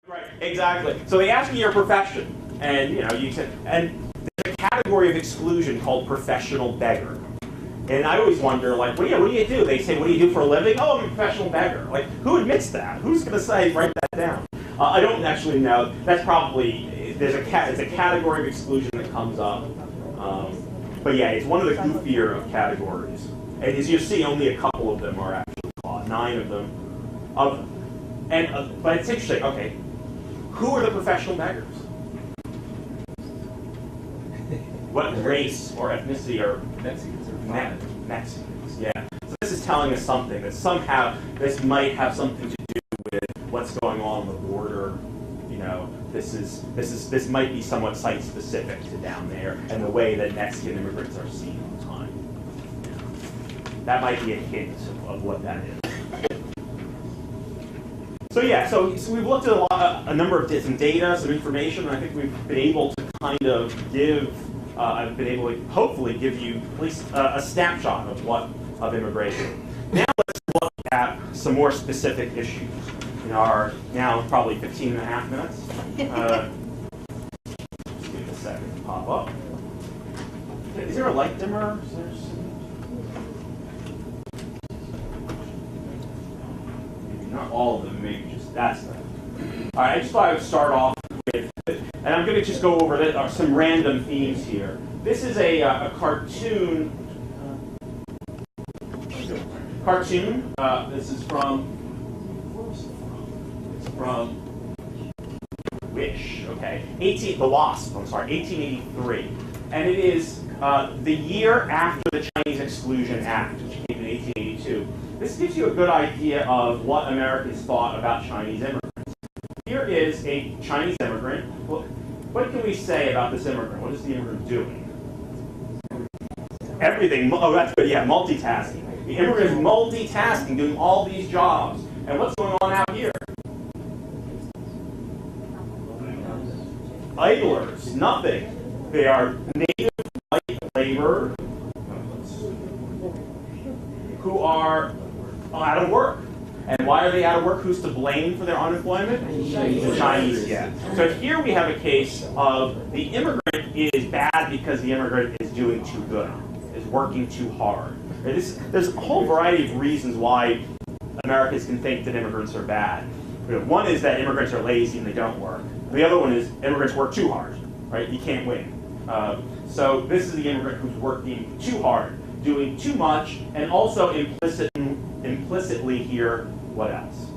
Right, exactly. So they ask you your profession, and you said, and there's a category of exclusion called professional beggar. And I always wonder, like, what do you do? They say, what do you do for a living? Oh, I'm a professional beggar. Like, who admits that? Who's going to say, write that down? I don't actually know. That's probably, it's a category of exclusion that comes up. But yeah, it's one of the goofier of categories. And as you see, only a couple of them are actually caught, 9 of them. But it's interesting, okay, who are the professional beggars? What race or ethnicity are Mexicans? Mexicans, yeah. So this is telling us something, that somehow this might have something to do with what's going on the border. This might be somewhat site-specific to down there and the way that Mexican immigrants are seen all the time. That might be a hint of what that is. So yeah, so we've looked at a number of some data, some information, and I think we've been able to kind of give, I've been able to hopefully give you at least a snapshot of immigration. Now let's look at some more specific issues in our now probably 15 and a half minutes. Just give it a second to pop up. Is there a light dimmer? Not all of them, maybe just that stuff. All right, I just thought I would start off with, and I'm going to just go over some random themes here. This is a cartoon. This is from. It's from Wish. Okay, The Wasp. I'm sorry, 1883, and it is the year after the Chinese Exclusion Act, which came in 1882. This gives you a good idea of what Americans thought about Chinese immigrants. Here is a Chinese immigrant. Well, what can we say about this immigrant? What is the immigrant doing? Everything. Oh, that's good. Yeah, multitasking. The immigrant is multitasking, doing all these jobs. And what's going on out here? Idlers. Nothing. They are native white labor who are out of work. And why are they out of work? Who's to blame for their unemployment? The Chinese, yeah. So here we have a case of the immigrant is bad because the immigrant is doing too good, is working too hard. There's a whole variety of reasons why Americans can think that immigrants are bad. One is that immigrants are lazy and they don't work. The other one is immigrants work too hard, right? You can't win. So this is the immigrant who's working too hard, doing too much, and also implicitly here, what else?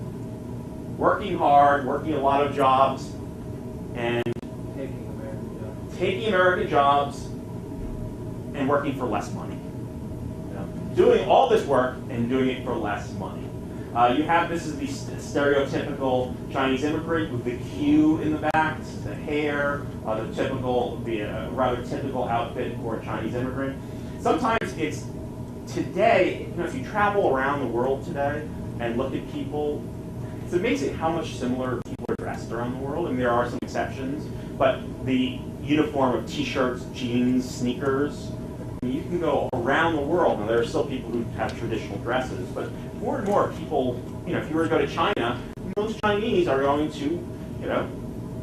Working hard, working a lot of jobs, and taking American jobs and working for less money. Doing all this work and doing it for less money. This is the stereotypical Chinese immigrant with the Q in the back. This is the hair, rather typical outfit for a Chinese immigrant. Sometimes it's today, if you travel around the world today and look at people, it's amazing how much similar people are dressed around the world. And there are some exceptions, but the uniform of t-shirts, jeans, sneakers, you can go around the world, and there are still people who have traditional dresses, but more and more people, if you were to go to China, most Chinese are going to,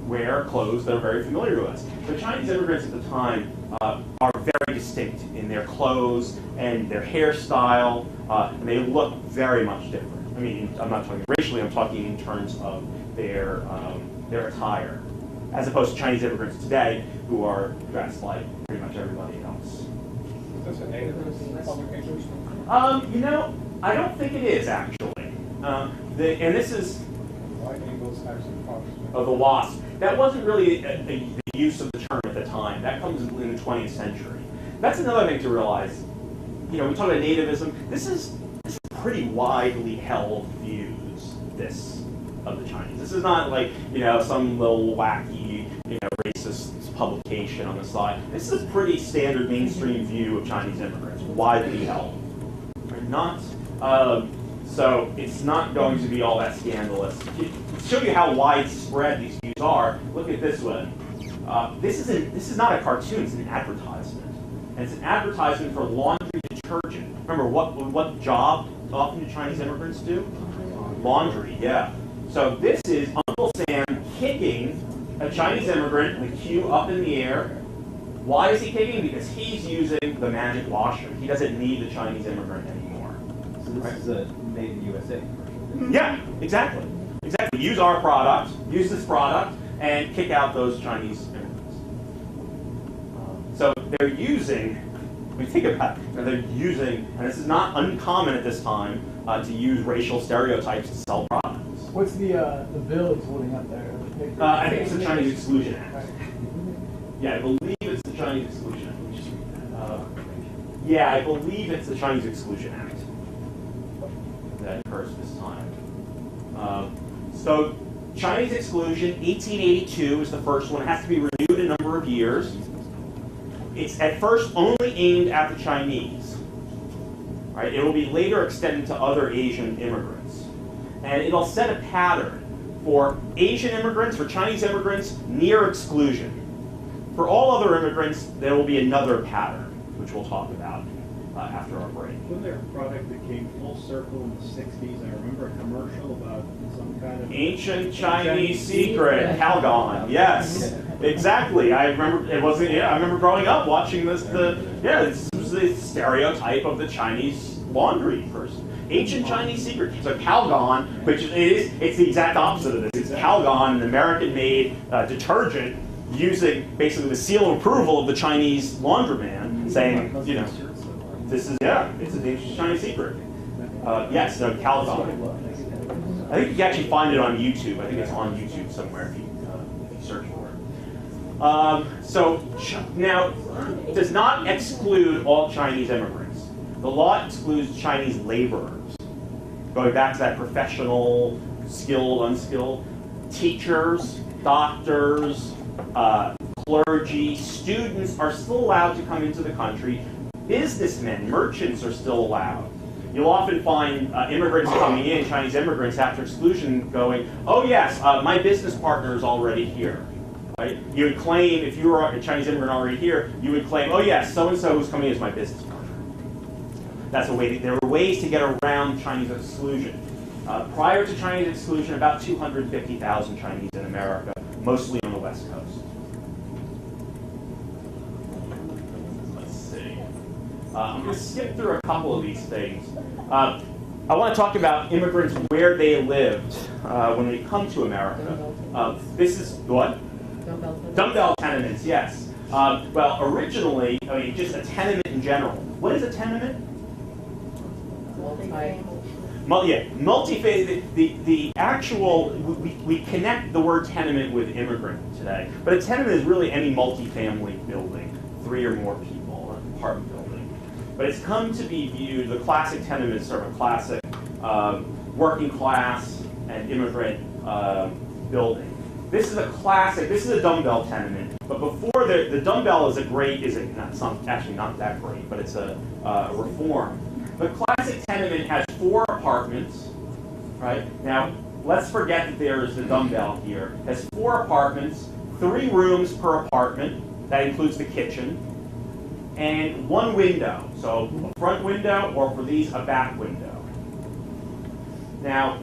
wear clothes that are very familiar to us. The Chinese immigrants at the time are very distinct in their clothes and their hairstyle, and they look very much different. I mean, I'm not talking racially, I'm talking in terms of their attire, as opposed to Chinese immigrants today who are dressed like pretty much everybody else. That's a native publication? I don't think it is actually. And this is the Wasp. That wasn't really the use of the term at the time. That comes in the 20th century. That's another thing to realize. We talk about nativism. This is pretty widely held views. Of the Chinese. This is not like some little wacky racist publication on the side. This is a pretty standard mainstream view of Chinese immigrants, widely held. Not so it's not going to be all that scandalous. To show you how widespread these views are, look at this one. This is not a cartoon; it's an advertisement, and it's an advertisement for laundry detergent. Remember what job often do Chinese immigrants do? Laundry, yeah. So this is Uncle Sam kicking a Chinese immigrant, the cue up in the air. Why is he kicking? Because he's using the magic washer. He doesn't need the Chinese immigrant anymore. So this is a made in USA commercial. Yeah, exactly. Exactly. Use our product, use this product, and kick out those Chinese immigrants. So they're using, when you think about it, they're using, and this is not uncommon at this time, to use racial stereotypes to sell products. What's the bill he's holding up there? I think it's the Chinese Exclusion Act. Yeah, I believe it's the Chinese Exclusion Act. Let me just read that. Yeah, I believe it's the Chinese Exclusion Act that occurs this time. So Chinese exclusion, 1882 is the first one. It has to be renewed a number of years. It's at first only aimed at the Chinese. Right? It will be later extended to other Asian immigrants. And it'll set a pattern for Asian immigrants, for Chinese immigrants, near exclusion. For all other immigrants, there will be another pattern, which we'll talk about after our break. Wasn't there a product that came full circle in the 60s? I remember a commercial about some kind of... Ancient Chinese secret, Calgon. Yes, exactly. I remember it wasn't. Yeah, I remember growing up watching this. This was the stereotype of the Chinese laundry person. Ancient Chinese secret. So Calgon, which it's the exact opposite of this. It's Calgon, an American-made detergent, using basically the seal of approval of the Chinese laundroman, saying, this is, it's an ancient Chinese secret. Yes, no, Calgon. I think you can actually find it on YouTube. I think it's on YouTube somewhere if you search for it. So now, it does not exclude all Chinese immigrants. The law excludes Chinese laborers. Going back to that professional, skilled, unskilled, teachers, doctors, clergy, students are still allowed to come into the country. Businessmen, merchants are still allowed. You'll often find immigrants coming in, Chinese immigrants after exclusion going, oh yes, my business partner is already here. Right? You would claim, if you were a Chinese immigrant already here, you would claim, oh yes, so-and-so who's coming is my business partner. That's a way. There are ways to get around Chinese exclusion. Prior to Chinese exclusion, about 250,000 Chinese in America, mostly on the West Coast. Let's see. I'm going to skip through a couple of these things. I want to talk about immigrants where they lived when they come to America. This is what? Dumbbell tenements, yes. Well, originally, just a tenement in general. What is a tenement? Multi-family. The actual, we connect the word tenement with immigrant today, but a tenement is really any multi-family building, 3 or more people, an apartment building. But it's come to be viewed, the classic tenement is sort of a classic working class and immigrant building. This is a classic, this is a dumbbell tenement, but before the dumbbell is actually not that great, but it's a reform. The classic tenement has 4 apartments, right? Now, let's forget that there is the dumbbell here. It has 4 apartments, 3 rooms per apartment, that includes the kitchen, and 1 window. So a front window, or for these, a back window. Now,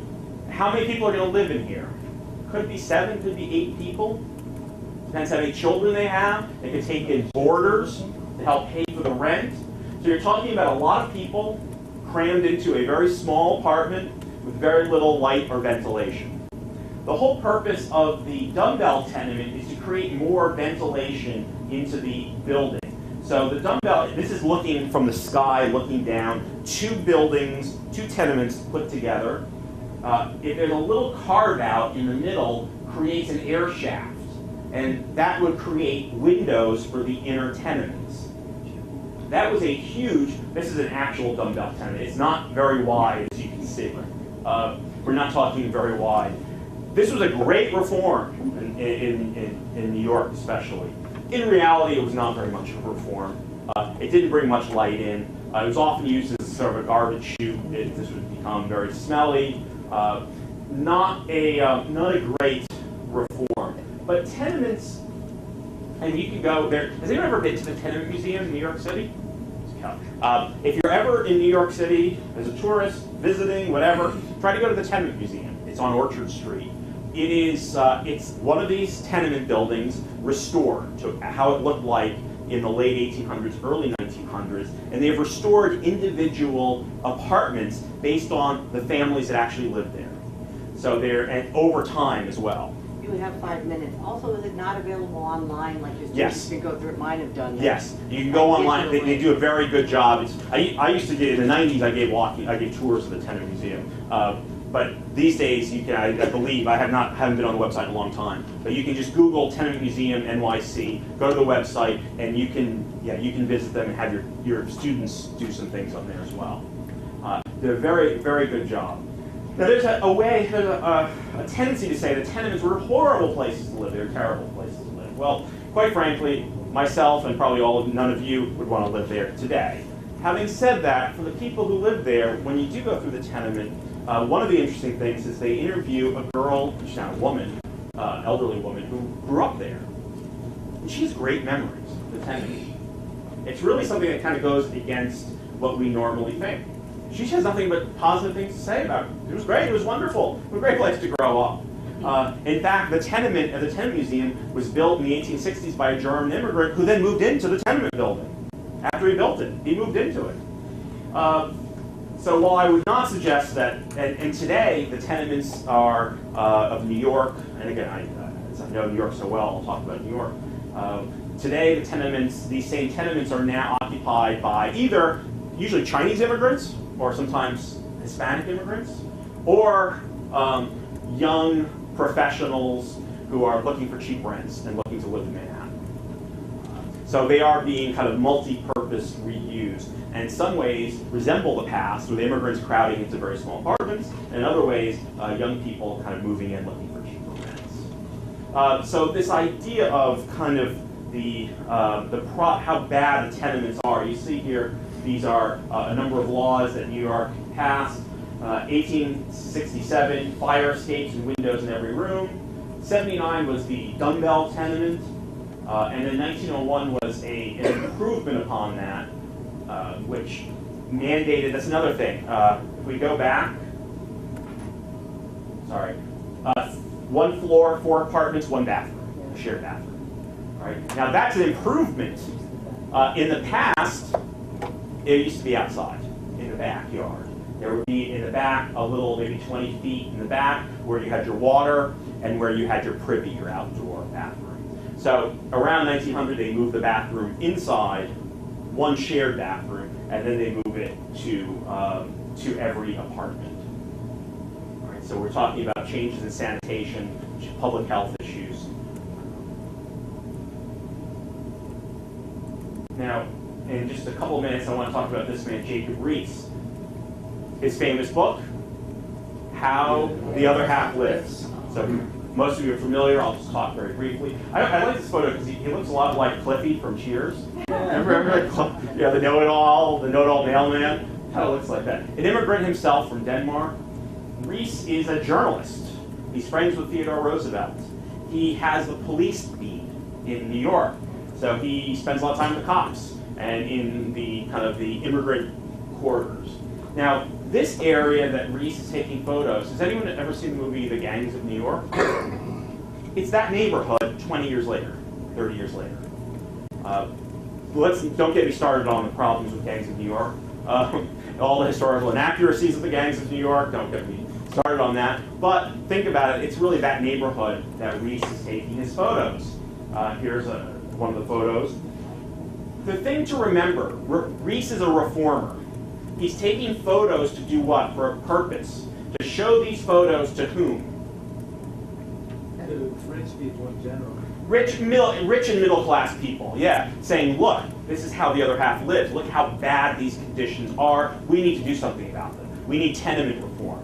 how many people are going to live in here? Could be 7, could be 8 people. Depends how many children they have. They could take in boarders to help pay for the rent. So you're talking about a lot of people crammed into a very small apartment with very little light or ventilation. The whole purpose of the dumbbell tenement is to create more ventilation into the building. So the dumbbell, this is looking from the sky, looking down, 2 buildings, 2 tenements put together. If there's a little carve out in the middle, creates an air shaft. And that would create windows for the inner tenements. That was a huge, this is an actual dumbbell tenement. It's not very wide, as you can see. We're not talking very wide. This was a great reform in New York, especially. In reality, it was not very much of a reform. It didn't bring much light in. It was often used as sort of a garbage chute. This would become very smelly. Not a great reform. But tenements, and you can go there. Has anyone ever been to the Tenement Museum in New York City? If you're ever in New York City as a tourist, visiting, whatever, try to go to the Tenement Museum. It's on Orchard Street. it is, it's one of these tenement buildings restored to how it looked like in the late 1800s, early 1900s, and they've restored individual apartments based on the families that actually lived there. So they're, and over time as well. You would have 5 minutes. Also, is it not available online like your Yes. students can go through? It might have done that. Yes, you can go online. They do a very good job. I used to get in the 90s. I gave tours of the Tenement Museum. But these days, you can. I believe I haven't been on the website in a long time. But you can just Google Tenement Museum NYC. Go to the website, and you can visit them and have your students do some things on there as well. They're a very, very good job. Now there's a tendency to say that tenements were horrible places to live. They're terrible places to live. Well, quite frankly, myself and probably none of you would want to live there today. Having said that, for the people who live there, when you do go through the tenement, one of the interesting things is they interview a girl, she's not a woman, elderly woman, who grew up there. And she has great memories of the tenement. It's really something that kind of goes against what we normally think. She has nothing but positive things to say about it. It was great, it was wonderful, it was a great place to grow up. In fact, the Tenement Museum was built in the 1860s by a German immigrant who then moved into the tenement building. After he built it, he moved into it. So while I would not suggest that, and today the tenements are of New York, and again, I know New York so well, I'll talk about New York. Today the tenements, these same tenements are now occupied by either usually Chinese immigrants, or sometimes Hispanic immigrants, or young professionals who are looking for cheap rents and looking to live in Manhattan. So they are being kind of multi-purpose reused, and in some ways resemble the past, with immigrants crowding into very small apartments, and in other ways, young people kind of moving in looking for cheaper rents. So this idea of kind of how bad the tenements are, you see here, these are a number of laws that New York passed. 1867, fire escapes and windows in every room. 79 was the dumbbell tenement. And then 1901 was an improvement upon that, which mandated, that's another thing. If we go back, sorry, 1 floor, 4 apartments, 1 bathroom, a shared bathroom. All right. Now that's an improvement. In the past, it used to be outside, in the backyard. There would be in the back a little, maybe 20 feet in the back, where you had your water and where you had your privy, your outdoor bathroom. So around 1900, they moved the bathroom inside, 1 shared bathroom, and then they move it to every apartment. All right, so we're talking about changes in sanitation, public health issues. Now, in just a couple of minutes, I want to talk about this man, Jacob Riis. His famous book, How the Other Half Lives. So most of you are familiar. I'll just talk very briefly. I like this photo because he looks a lot like Cliffy from Cheers. Remember the know-it-all mailman? Kind of looks like that. An immigrant himself from Denmark. Riis is a journalist. He's friends with Theodore Roosevelt. He has the police beat in New York. So he spends a lot of time with the cops and in the kind of the immigrant quarters. Now, this area that Riis is taking photos, has anyone ever seen the movie The Gangs of New York? It's that neighborhood 20 years later, 30 years later. Don't get me started on the problems with Gangs of New York. All the historical inaccuracies of the Gangs of New York, don't get me started on that. But think about it, it's really that neighborhood that Riis is taking his photos. Here's one of the photos. The thing to remember, Riis is a reformer. He's taking photos to do what? For a purpose. To show these photos to whom? To rich people in general. Rich and middle class people, yeah. Saying, look, this is how the other half lives. Look how bad these conditions are. We need to do something about them. We need tenement reform.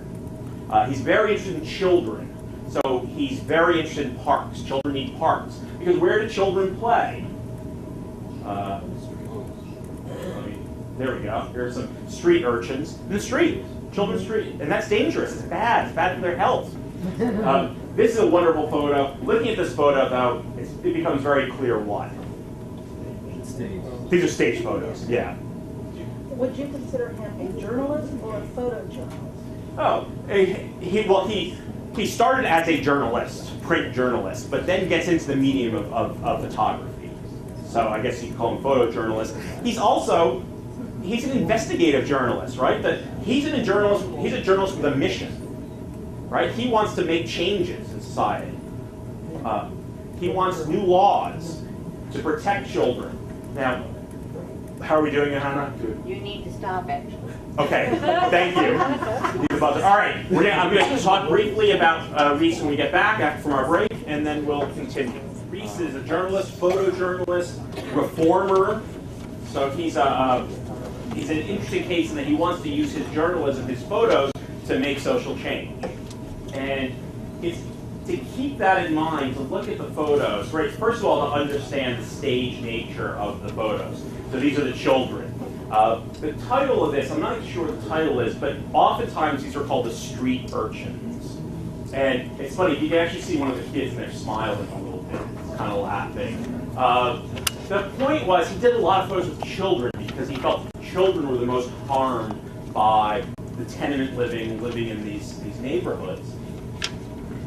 He's very interested in children. So he's very interested in parks. Children need parks. Because where do children play? There we go. Here's some street urchins in the street, children's street, and that's dangerous. It's bad. It's bad for their health. This is a wonderful photo. Looking at this photo, though, it becomes very clear what. These are stage photos. Yeah. Would you consider him a journalist or a photojournalist? Oh, he started as a journalist, print journalist, but then gets into the medium of photography. So I guess you could call him photojournalist. He's an investigative journalist, right? He's a journalist with a mission, right? He wants to make changes in society. He wants new laws to protect children. Now, how are we doing it, Hannah? You need to stop, actually. Okay, thank you. All right, I'm going to talk briefly about Rees when we get back from our break, and then we'll continue. Rees is a journalist, photojournalist, reformer. So he's an interesting case in that he wants to use his journalism, his photos, to make social change. And it's to keep that in mind, to look at the photos, right? First of all, to understand the stage nature of the photos. So these are the children. The title of this, I'm not sure what the title is, but oftentimes these are called the street urchins. And it's funny, you can actually see one of the kids and they're smiling a little bit, kind of laughing. The point was he did a lot of photos with children because he felt children were the most harmed by the tenement living in these neighborhoods.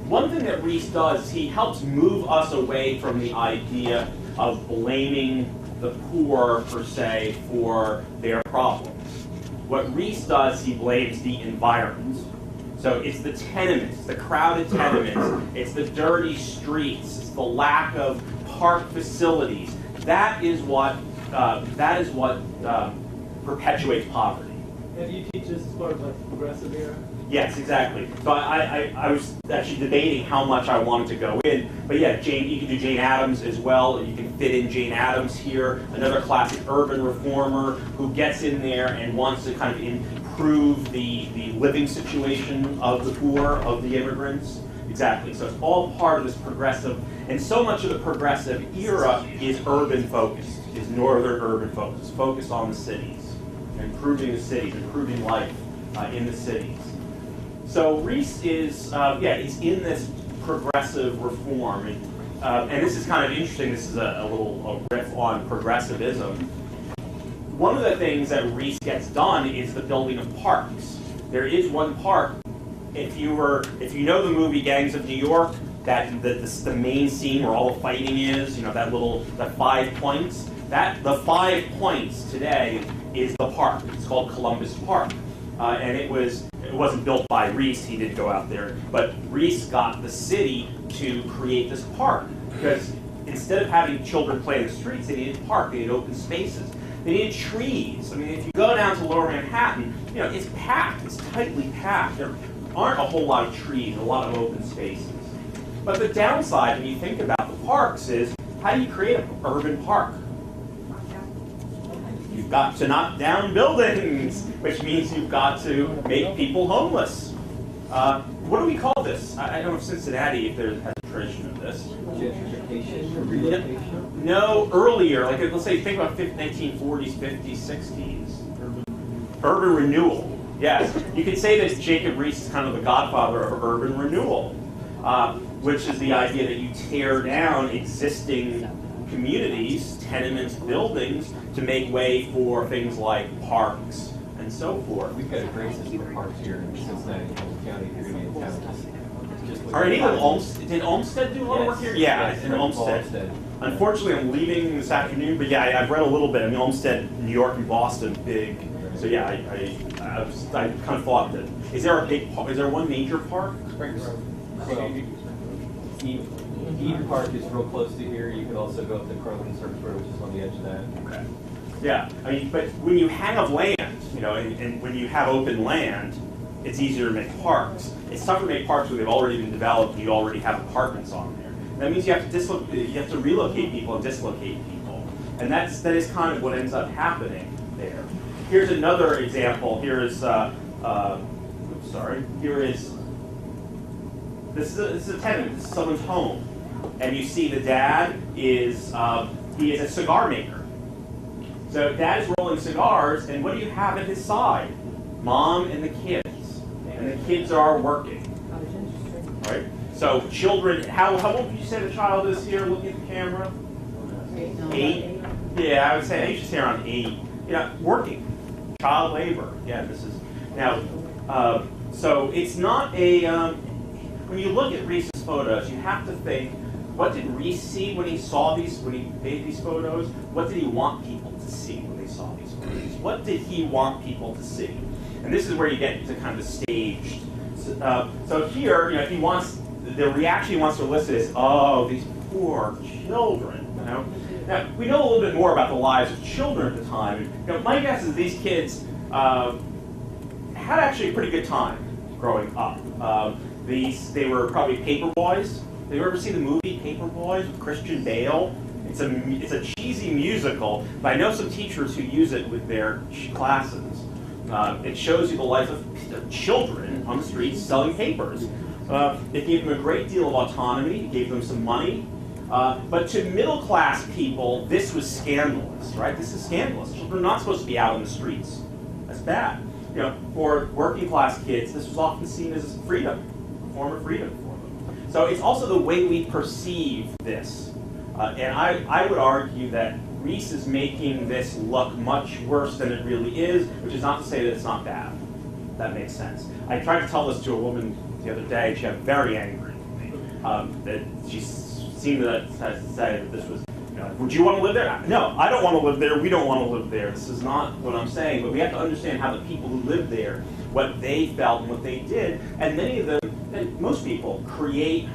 One thing that Rees does is he helps move us away from the idea of blaming the poor, per se, for their problems. What Rees does, he blames the environment. So it's the tenements, the crowded tenements, it's the dirty streets, it's the lack of park facilities. That is what perpetuates poverty. And you teach this as part of like progressive era? Yes, exactly. So I was actually debating how much I wanted to go in, but yeah, you can do Jane Addams as well. You can fit in Jane Addams here, another classic urban reformer who gets in there and wants to kind of improve the living situation of the poor, of the immigrants. Exactly. So it's all part of this progressive, and so much of the progressive era is urban focused, is northern urban focused, focused on the cities, improving the cities, improving life in the cities. So Rees is, he's in this progressive reform, and this is kind of interesting. This is a little riff on progressivism. One of the things that Rees gets done is the building of parks. There is one park. If you know the movie Gangs of New York, the main scene where all the fighting is, that 5 points. The 5 points today is the park. It's called Columbus Park, and it wasn't built by Rees. He didn't go out there, but Rees got the city to create this park because instead of having children play in the streets, they needed a park. They needed open spaces. They needed trees. I mean, if you go down to Lower Manhattan, it's packed. It's tightly packed. There aren't a whole lot of trees, a lot of open spaces. But the downside, when you think about the parks, is how do you create an urban park? You've got to knock down buildings, which means you've got to make people homeless. What do we call this? I don't know if Cincinnati, if there has a tradition of this. Gentrification or relocation? No, earlier, like let's say, think about 1940s, 50s, 60s. Urban renewal. Yes, you could say that Jacob Rees is kind of the godfather of urban renewal, which is the idea that you tear down existing communities, tenements, buildings, to make way for things like parks and so forth. We've got a great system of parks here in Cincinnati County. If you're going to be in town, Are any of Olmsted? Did Olmsted do a lot of work here? Yeah, yes, in Olmsted. Unfortunately, I'm leaving this afternoon, but yeah, I've read a little bit. I mean, Olmsted, New York, and Boston, big. So yeah, I kind of thought that. Is there one major park? Eden Park is real close to here. You could also go up to Crowley Service Road, which is on the edge of that. Okay. Yeah, I mean, but when you have land, and when you have open land, it's easier to make parks. It's tougher to make parks where they've already been developed and you already have apartments on there. That means you have to relocate people and dislocate people, and that is kind of what ends up happening there. Here's another example. Here is this is a tenant. This is someone's home, and you see the dad is he is a cigar maker. So dad is rolling cigars, and what do you have at his side? Mom and the kids, and the kids are working. Right. So children, how old would you say the child is here? Looking at the camera. 8. Yeah, I would say I should say around 8. Working. Child labor. Yeah, this is now. So it's not a. when you look at Reese's photos, you have to think, what did Reese see when he saw these, when he made these photos? What did he want people to see when they saw these photos? What did he want people to see? And this is where you get to kind of staged. So here, if he wants, the reaction he wants to elicit is, oh, these poor children. Now, we know a little bit more about the lives of children at the time. My guess is these kids had actually a pretty good time growing up. They were probably paper boys. Have you ever seen the movie Paper Boys with Christian Bale? It's a cheesy musical, but I know some teachers who use it with their classes. It shows you the life of children on the streets selling papers. It gave them a great deal of autonomy. It gave them some money. But to middle-class people, this was scandalous, right? This is scandalous. Children are not supposed to be out in the streets. That's bad. For working-class kids, this was often seen as freedom, a form of freedom for them. So it's also the way we perceive this. And I would argue that Reese is making this look much worse than it really is, which is not to say that it's not bad. That makes sense. I tried to tell this to a woman the other day, and she got very angry with me. That she seemed to say that this was, would you want to live there? No, I don't want to live there. We don't want to live there. This is not what I'm saying, but we have to understand how the people who lived there, what they felt and what they did, and many of them, most people create,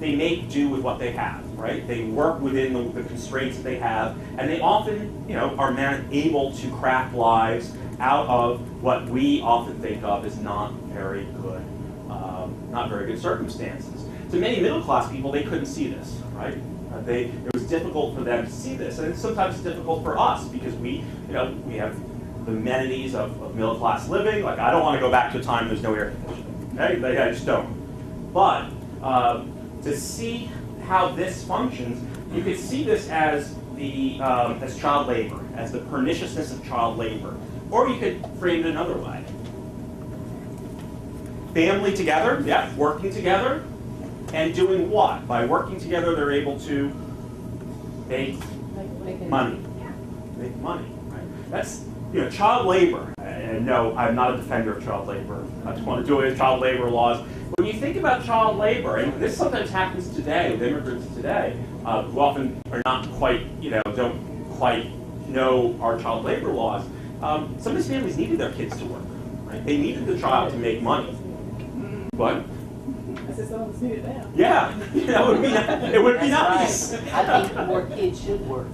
they make do with what they have, right? They work within the constraints that they have, and they often, are able to craft lives out of what we often think of as not very good circumstances. To many middle-class people, they couldn't see this, right? It was difficult for them to see this, and sometimes it's difficult for us because we have the amenities of middle-class living. Like, I don't want to go back to a time there's no air conditioning. Okay? I just don't. But to see how this functions, you could see this as as child labor, as the perniciousness of child labor, or you could frame it another way. Family together, working together, and doing what? By working together, they're able to make money. Make money, right? That's child labor. And no, I'm not a defender of child labor. I just want to do it with child labor laws. When you think about child labor, and this sometimes happens today with immigrants today, who often are not quite, don't quite know our child labor laws. Some of these families needed their kids to work, right? They needed the child to make money. What? I said some of us need it now. Yeah, it would be nice. Right. I think more kids should work.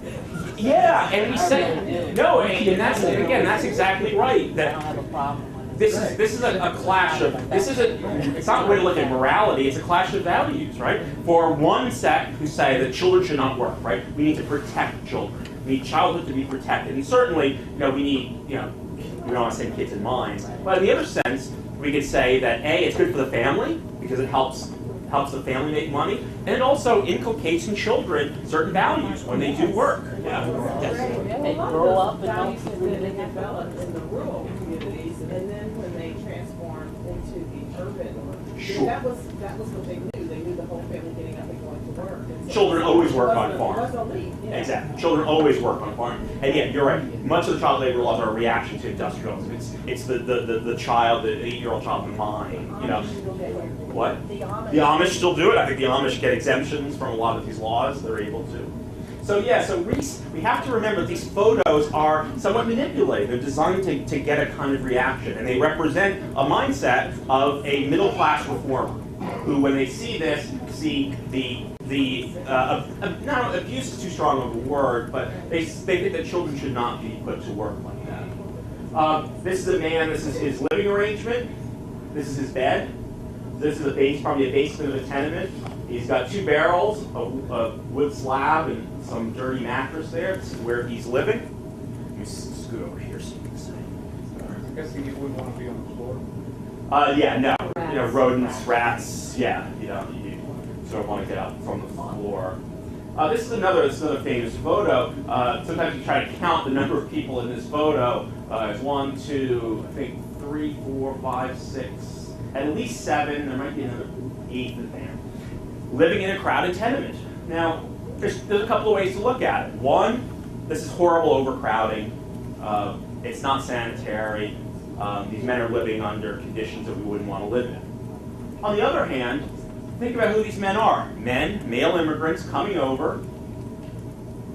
Yeah, and we say no, and that's exactly right. I That don't have a problem. this is a clash of it's not a way to look at morality. It's a clash of values, right? For one set who say that children should not work, right? We need to protect children. We need childhood to be protected, and certainly, we need, we don't want to send kids in mines. But in the other sense, we could say that it's good for the family because it helps the family make money, and it also inculcates in children certain values when they do work. Yeah. Yes. They grow up and values don't that they develop in the rural communities, and then when they transform into the urban, Sure. that was what they knew. They knew the whole family getting up and going to work. And so Children always work on it farms. wasn't a leap, yeah. Exactly. Children always work on farms. And yeah, you're right. Much of the child labor laws are a reaction to industrialism. It's the child, the 8-year-old child in mine. What? The Amish still do it. I think the Amish get exemptions from a lot of these laws. They're able to. So Reese, we have to remember that these photos are somewhat manipulated. They're designed to get a kind of reaction, and they represent a mindset of a middle-class reformer who, when they see this, see not abuse is too strong of a word, but they think that children should not be put to work like that. This is a man. This is his living arrangement. This is his bed. This is probably a basement of a tenement. He's got 2 barrels, a wood slab, and some dirty mattress there. This is where he's living. Let me scoot over here so you can see. I'm guessing you wouldn't want to be on the floor. No. Rodents, rats. Yeah, you sort of want to get up from the floor. This is another famous photo. Sometimes you try to count the number of people in this photo. It's 1, 2, I think 3, 4, 5, 6, at least 7. There might be another 8th in there. Living in a crowded tenement. Now, there's a couple of ways to look at it. One, this is horrible overcrowding. It's not sanitary. These men are living under conditions that we wouldn't want to live in. On the other hand, think about who these men are. Men, male immigrants coming over.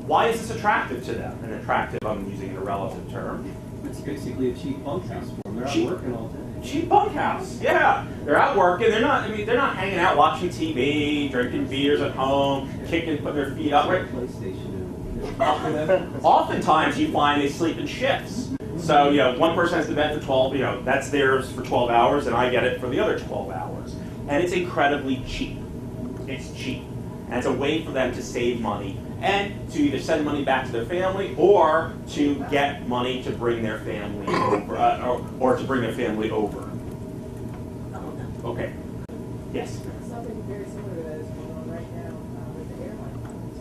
Why is this attractive to them? And attractive, I'm using a relative term. It's basically a cheap bunkhouse for them. They're out Cheap. working all day. Cheap bunkhouse, yeah. They're out working. They're not. I mean, they're not hanging out watching TV, drinking beers at home, kicking, putting their feet up. Right? PlayStation. Oftentimes, you find they sleep in shifts. So, one person has the bed for 12. That's theirs for 12 hours, and I get it for the other 12 hours. And it's incredibly cheap. It's cheap, and it's a way for them to save money and to either send money back to their family or to get money to bring their family over, or to bring their family over. Okay. Yes. Something very similar to that is going on right now with the airline pilots.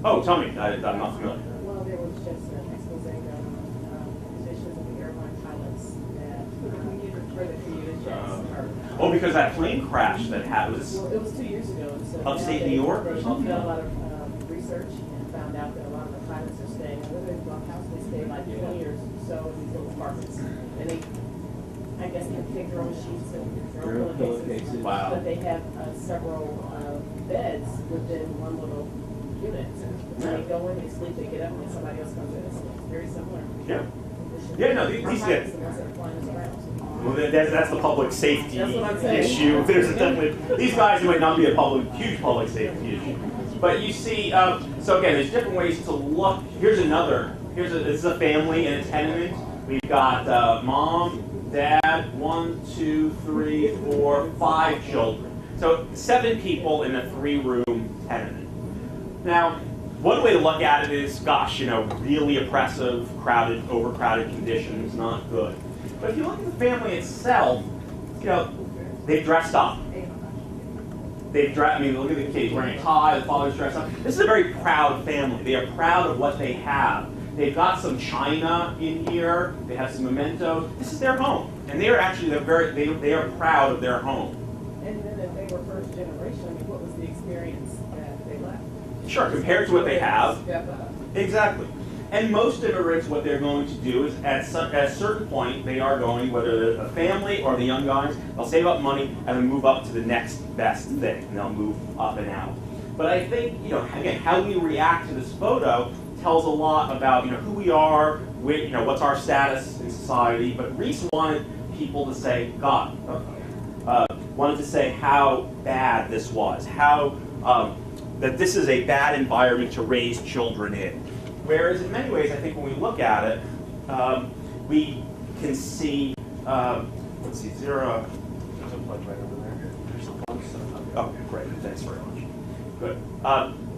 Oh, tell me. I'm not familiar. Well, there was just an expose done on positions of the airline pilots that for the commuter jets. Oh, because that plane crash that happened. Well, it was 2 years ago. And so Upstate now New York or they've something? done a lot of research and found out that a lot of the pilots are staying in the bunkhouse. They stay like 20 years or so in these little apartments. And they, I guess, can take their own sheets and their own pillowcases. Wow. But they have several beds within one little unit. When they go in, they sleep, they get up, and then somebody else comes in and sleeps. Very similar. Yeah. Yeah, no, these Pilots, the ones that are flying us around. Well, that's the public safety That's what I'm saying. issue. There's definitely these guys might not be a huge public safety issue, but you see. So again, there's different ways to look. Here's another. This is a family in a tenement. We've got mom, dad, 1, 2, 3, 4, 5 children. So 7 people in a 3-room tenement. Now, one way to look at it is, gosh, really oppressive, crowded, overcrowded conditions, not good. But if you look at the family itself, they've dressed up. Look at the kids wearing a tie, the father's dressed up. This is a very proud family. They are proud of what they have. They've got some china in here. They have some mementos. This is their home, and they are actually they are proud of their home. And then if they were first generation, what was the experience that they left? Sure, compared to what they have. Step up. Exactly. And most immigrants, what they're going to do is, at a certain point, they are going, whether the family or the young guys, they'll save up money and then move up to the next best thing, and they'll move up and out. But I think, again, how we react to this photo tells a lot about, who we are, what's our status in society. But Reese wanted people to say, wanted to say how bad this was, how that this is a bad environment to raise children in. Whereas in many ways, I think when we look at it, we can see, let's see, zero, there's a plug right over there. There's a plug. Oh, great, thanks very much. Good.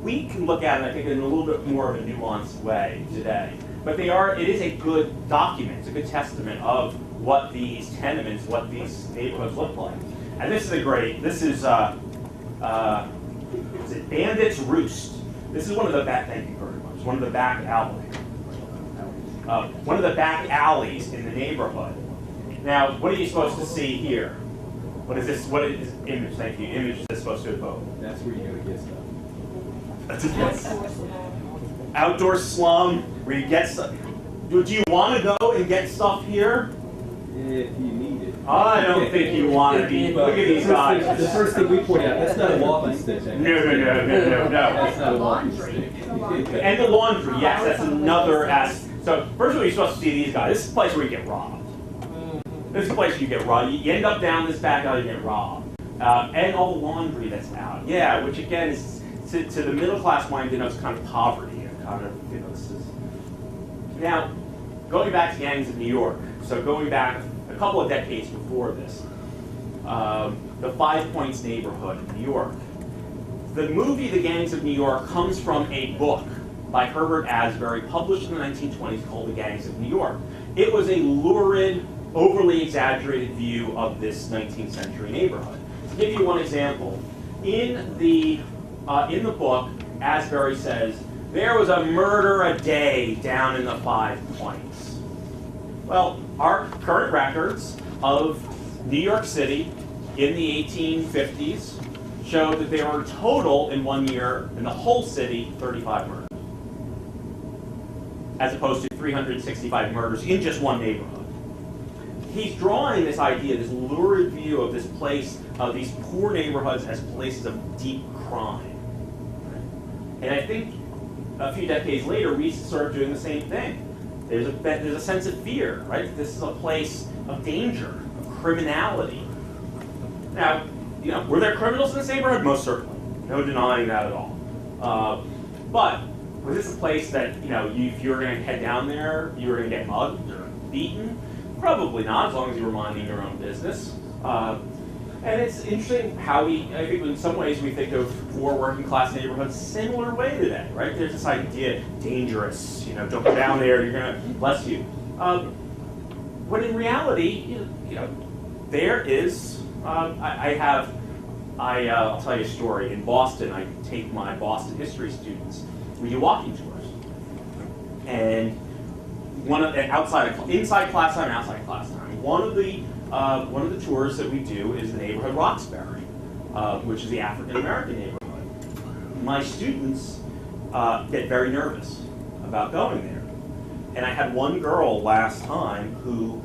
We can look at it, I think, in a little bit more of a nuanced way today. But it is a good document, it's a good testament of what these tenements, what these neighborhoods look like. And this is Bandit's Roost. This is one of the back, thank you very much, one of the back alleys. One of the back alleys in the neighborhood. Now, what are you supposed to see here? What is this? What is image? Thank you. Image is this supposed to evoke? That's where you go to get stuff. That's outdoor slum where you get stuff. Do you want to go and get stuff here? If you need it. I don't think you want to be. Look at these guys. The first thing we point out, that's not a walking stick. No. That's not a walking stick. And the laundry, yes, that's another aspect. So first of all, you're supposed to see these guys. This is a place where you get robbed. This is a place where you get robbed. You end up down this back alley, you get robbed. And all the laundry that's out. Yeah, which again is to the middle class mind denotes kind of poverty and kind of, this is. Now, going back to gangs of New York. So going back a couple of decades before this, the 5 Points neighborhood in New York. The movie The Gangs of New York comes from a book by Herbert Asbury published in the 1920s called The Gangs of New York. It was a lurid, overly exaggerated view of this 19th century neighborhood. To give you one example, in the book, Asbury says, there was a murder a day down in the 5 Points. Well, our current records of New York City in the 1850s show that there were total in 1 year, in the whole city, 35 murders. As opposed to 365 murders in just one neighborhood. he's drawing this idea, this lurid view of this place, of these poor neighborhoods as places of deep crime. And I think a few decades later, we started doing the same thing. There's a sense of fear, right? This is a place of danger, of criminality. Now, were there criminals in this neighborhood? Most certainly. No denying that at all. But was this a place that, if you were going to head down there, you were going to get mugged or beaten? Probably not, as long as you were minding your own business. And it's interesting how I think in some ways we think of poor working class neighborhoods similar way today, right? There's this idea, dangerous, don't go down there, you're going to, bless you. When in reality, there is, I'll tell you a story. In Boston, I take my Boston history students, we do walking tours. And inside class time, outside class time. One of the tours that we do is the neighborhood Roxbury, which is the African American neighborhood. My students get very nervous about going there. And I had one girl last time who,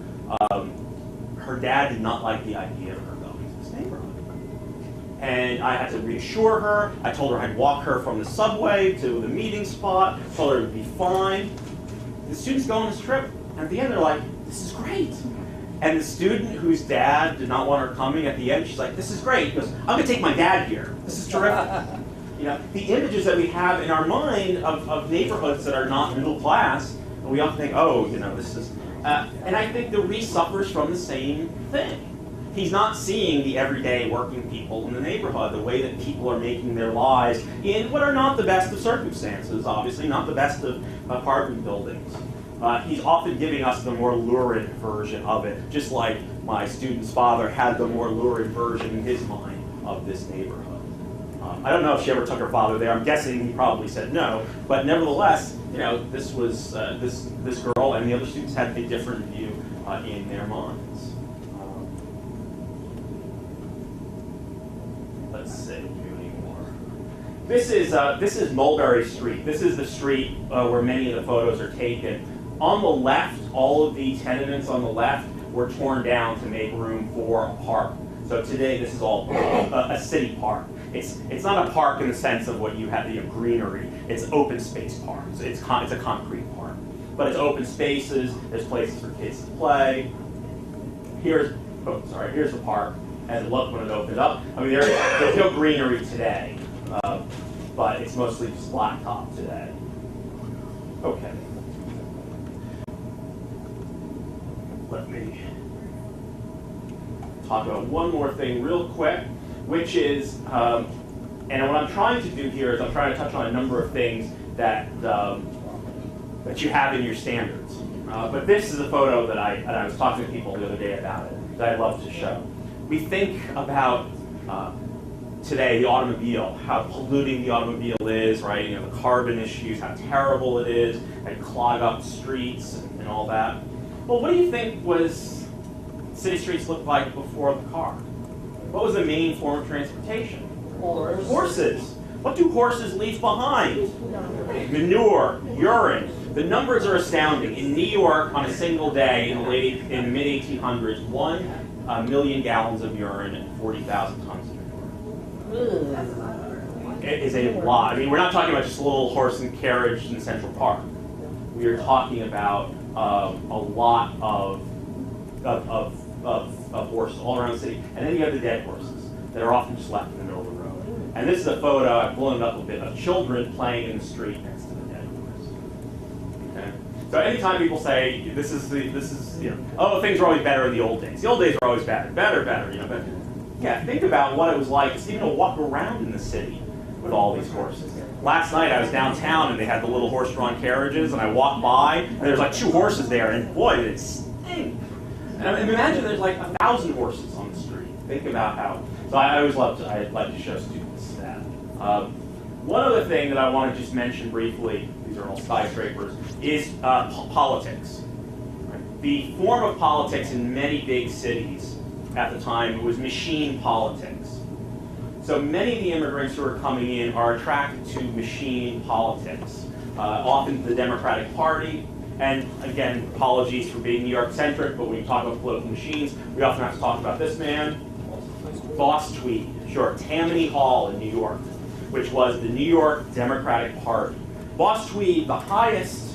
her dad did not like the idea of her going to this neighborhood. And I had to reassure her. I told her I'd walk her from the subway to the meeting spot, told her it would be fine. The students go on this trip, and at the end they're like, this is great. And the student whose dad did not want her coming, at the end she's like, this is great. He goes, I'm going to take my dad here. This is terrific. The images that we have in our mind of neighborhoods that are not middle class, and we often think, this is... and I think the Reese suffers from the same thing. He's not seeing the everyday working people in the neighborhood, the way that people are making their lives in what are not the best of circumstances, obviously, not the best of apartment buildings. He's often giving us the more lurid version of it, just like my student's father had the more lurid version in his mind of this neighborhood. I don't know if she ever took her father there. I'm guessing he probably said no, but nevertheless, this was this girl and the other students had a different view in their minds. Let's see, any more. This is Mulberry Street. This is the street where many of the photos are taken. On the left, all of the tenements on the left were torn down to make room for a park. So today, this is all a city park. It's not a park in the sense of what you have, greenery. It's open space park. So it's a concrete park, but it's open spaces. There's places for kids to play. Here's the park as it looked when it opened up. I mean, there's no greenery today, but it's mostly just blacktop today. Okay. Let me talk about one more thing real quick, which is, and what I'm trying to do here is I'm trying to touch on a number of things that you have in your standards. But this is a photo that I was talking to people the other day about it, that I'd love to show. We think about today the automobile, how polluting the automobile is, right? The carbon issues, how terrible it is, and clog up streets and all that. Well, what do you think city streets looked like before the car? What was the main form of transportation? Horses. What do horses leave behind? Manure, urine. The numbers are astounding. In New York, on a single day in the mid-1800s, 1 million gallons of urine and 40,000 tons of manure. It is a lot. I mean, we're not talking about just a little horse and carriage in Central Park. We are talking about a lot of horses all around the city. And then you have the dead horses that are often just left in the middle of the road. And this is a photo, I've blown it up a bit, of children playing in the street next to the dead horse. Okay? So anytime people say, oh, things were always better in the old days. The old days were always better. But yeah, think about what it was like just even to walk around in the city with all these horses. Last night I was downtown and they had the little horse-drawn carriages, and I walked by and there's like 2 horses there, and boy, did it stink. And imagine there's like 1,000 horses on the street. Think about how. So I'd like to show students that. One other thing that I want to just mention briefly, these are all skyscrapers, is politics. Right? The form of politics in many big cities at the time was machine politics. So many of the immigrants who are coming in are attracted to machine politics. Often the Democratic Party, And again, apologies for being New York-centric, but when you talk about political machines, we often have to talk about this man, Boss Tweed. Sure, Tammany Hall in New York, which was the New York Democratic Party. Boss Tweed, the highest.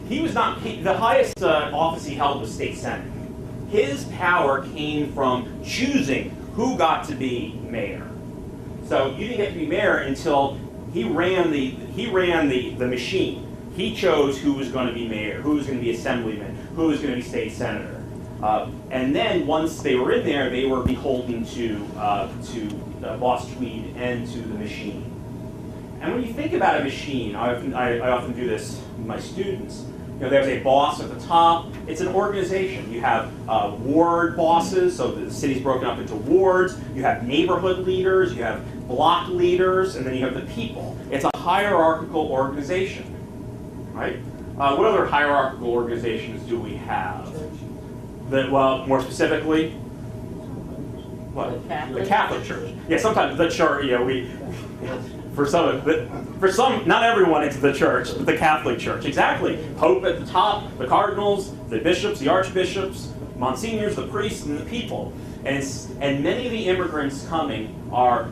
He was not the highest office he held was state senate. His power came from choosing who got to be mayor. So you didn't get to be mayor until he ran the machine. He chose who was going to be mayor, who was going to be assemblyman, who was going to be state senator. And then once they were in there, they were beholden to Boss Tweed and to the machine. And when you think about a machine, I often do this with my students. You know, there's a boss at the top. It's an organization. You have ward bosses, so the city's broken up into wards. You have neighborhood leaders. You have block leaders, and then you have the people. It's a hierarchical organization, right? What other hierarchical organizations do we have? Well, more specifically, what? The Catholic Church. Yeah, sometimes the church. You know, for some, not everyone, it's the church, but the Catholic Church. Exactly. Pope at the top, the cardinals, the bishops, the archbishops, monsignors, the priests, and the people. And many of the immigrants coming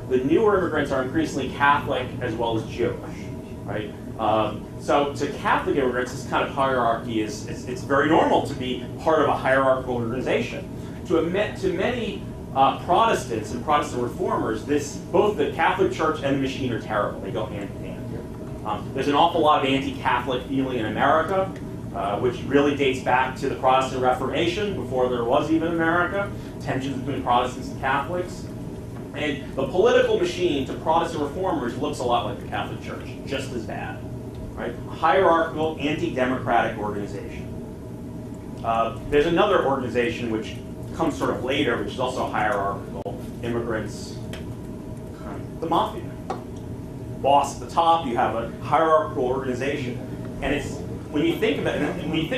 the newer immigrants are increasingly Catholic as well as Jewish, right? So to Catholic immigrants, this kind of hierarchy it's very normal to be part of a hierarchical organization. To many Protestants and Protestant reformers, both the Catholic Church and the machine are terrible. They go hand in hand. There's an awful lot of anti-Catholic feeling in America, which really dates back to the Protestant Reformation, before there was even America, tensions between Protestants and Catholics. And the political machine to Protestant reformers looks a lot like the Catholic Church, just as bad. Right? A hierarchical, anti-democratic organization. There's another organization which comes sort of later, which is also hierarchical. Immigrants, the mafia. Boss at the top, you have a hierarchical organization. And when you think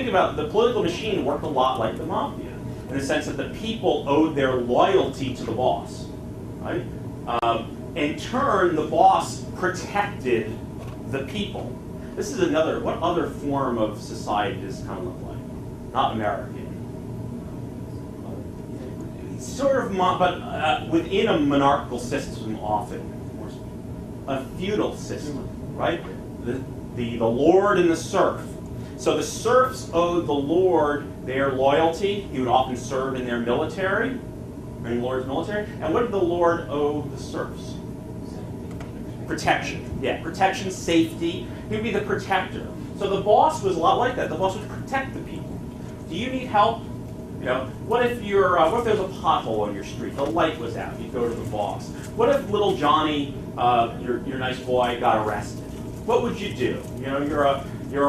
about the political machine worked a lot like the mafia, in the sense that the people owed their loyalty to the boss. Right? In turn, the boss protected the people. This is what other form of society does this kind of look like? Not American. Sort of, but within a monarchical system often. A feudal system, right? The lord and the serf. So the serfs owed the lord their loyalty. He would often serve in their military, in the lord's military. And what did the lord owe the serfs? Protection. Yeah, protection, safety. He would be the protector. So the boss was a lot like that. The boss would protect the people. Do you need help? You know, what if there's a pothole on your street? The light was out. You go to the boss. What if little Johnny, your nice boy, got arrested? What would you do? You know, you're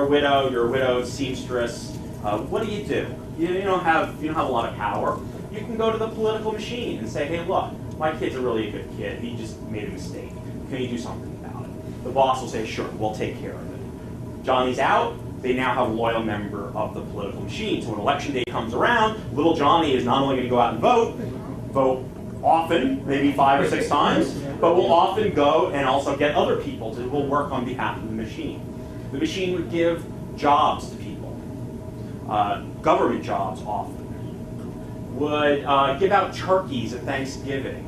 a widow. You're a widowed seamstress. What do? You don't have a lot of power. You can go to the political machine and say, hey, look, my kid's a really good kid. He just made a mistake. Can you do something about it? The boss will say, sure, we'll take care of it. Johnny's out. They now have a loyal member of the political machine. So when election day comes around, little Johnny is not only going to go out and vote often, maybe 5 or 6 times, but will often go and also get other people who will work on behalf of the machine. The machine would give jobs to people, government jobs often, would give out turkeys at Thanksgiving,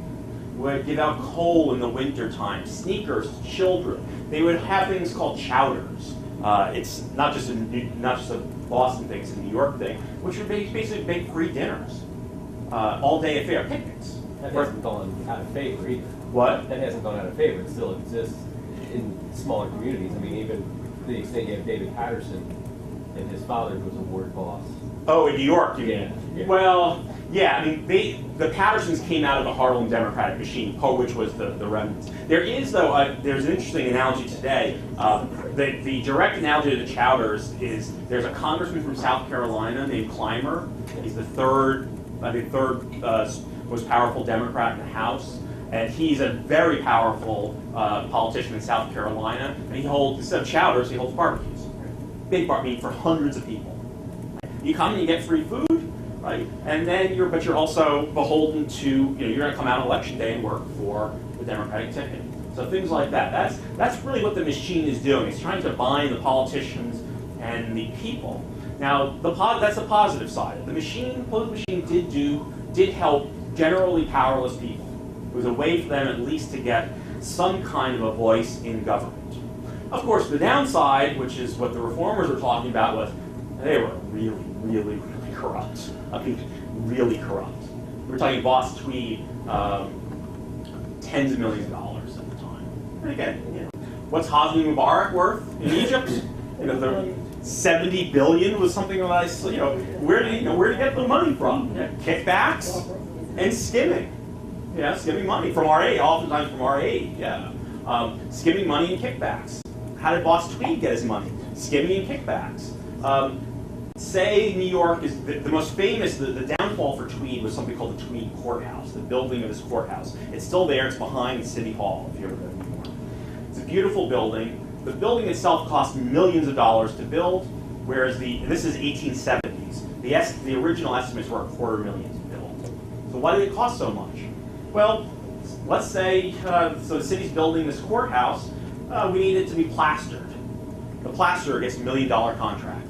would give out coal in the wintertime, sneakers to children. They would have things called chowders. It's not just a Boston thing, it's a New York thing, which would basically make free dinners, all-day affair, picnics. That hasn't gone out of favor either. What? That hasn't gone out of favor. It still exists in smaller communities. I mean, even to the extent you have David Patterson and his father, who was a ward boss. Oh, in New York, you mean? Yeah. Well, yeah, I mean, the Pattersons came out of the Harlem Democratic machine, which was the remnants. There is, though, there's an interesting analogy today. The direct analogy to the chowders is there's a congressman from South Carolina named Clymer. He's the third most powerful Democrat in the House. And he's a very powerful politician in South Carolina. And he holds, instead of chowders, he holds barbecues. Big barbecue for hundreds of people. You come and you get free food, right? And then you're also beholden to, you're going to come out on election day and work for the Democratic ticket. So things like that. That's really what the machine is doing. It's trying to bind the politicians and the people. Now, that's the positive side. The political machine did help generally powerless people. It was a way for them at least to get some kind of a voice in government. Of course, the downside, which is what the reformers were talking about, was they were really, really, really corrupt. I mean, really corrupt. We were talking Boss Tweed, tens of millions of dollars at the time. And again, what's Hosni Mubarak worth in Egypt? The 70 billion was something that where did he get the money from? Kickbacks and skimming. Skimming money from our aid, oftentimes from our aid. Skimming money and kickbacks. How did Boss Tweed get his money? Skimming and kickbacks. Say New York is the most famous, the downfall for Tweed was something called the Tweed Courthouse, the building of this courthouse. It's still there, it's behind City Hall, if you ever been to New York. It's a beautiful building. The building itself cost millions of dollars to build, whereas this is 1870s. The original estimates were $250,000 to build. So why did it cost so much? Well, let's say, so the city's building this courthouse, we need it to be plastered. The plasterer gets $1 million contract.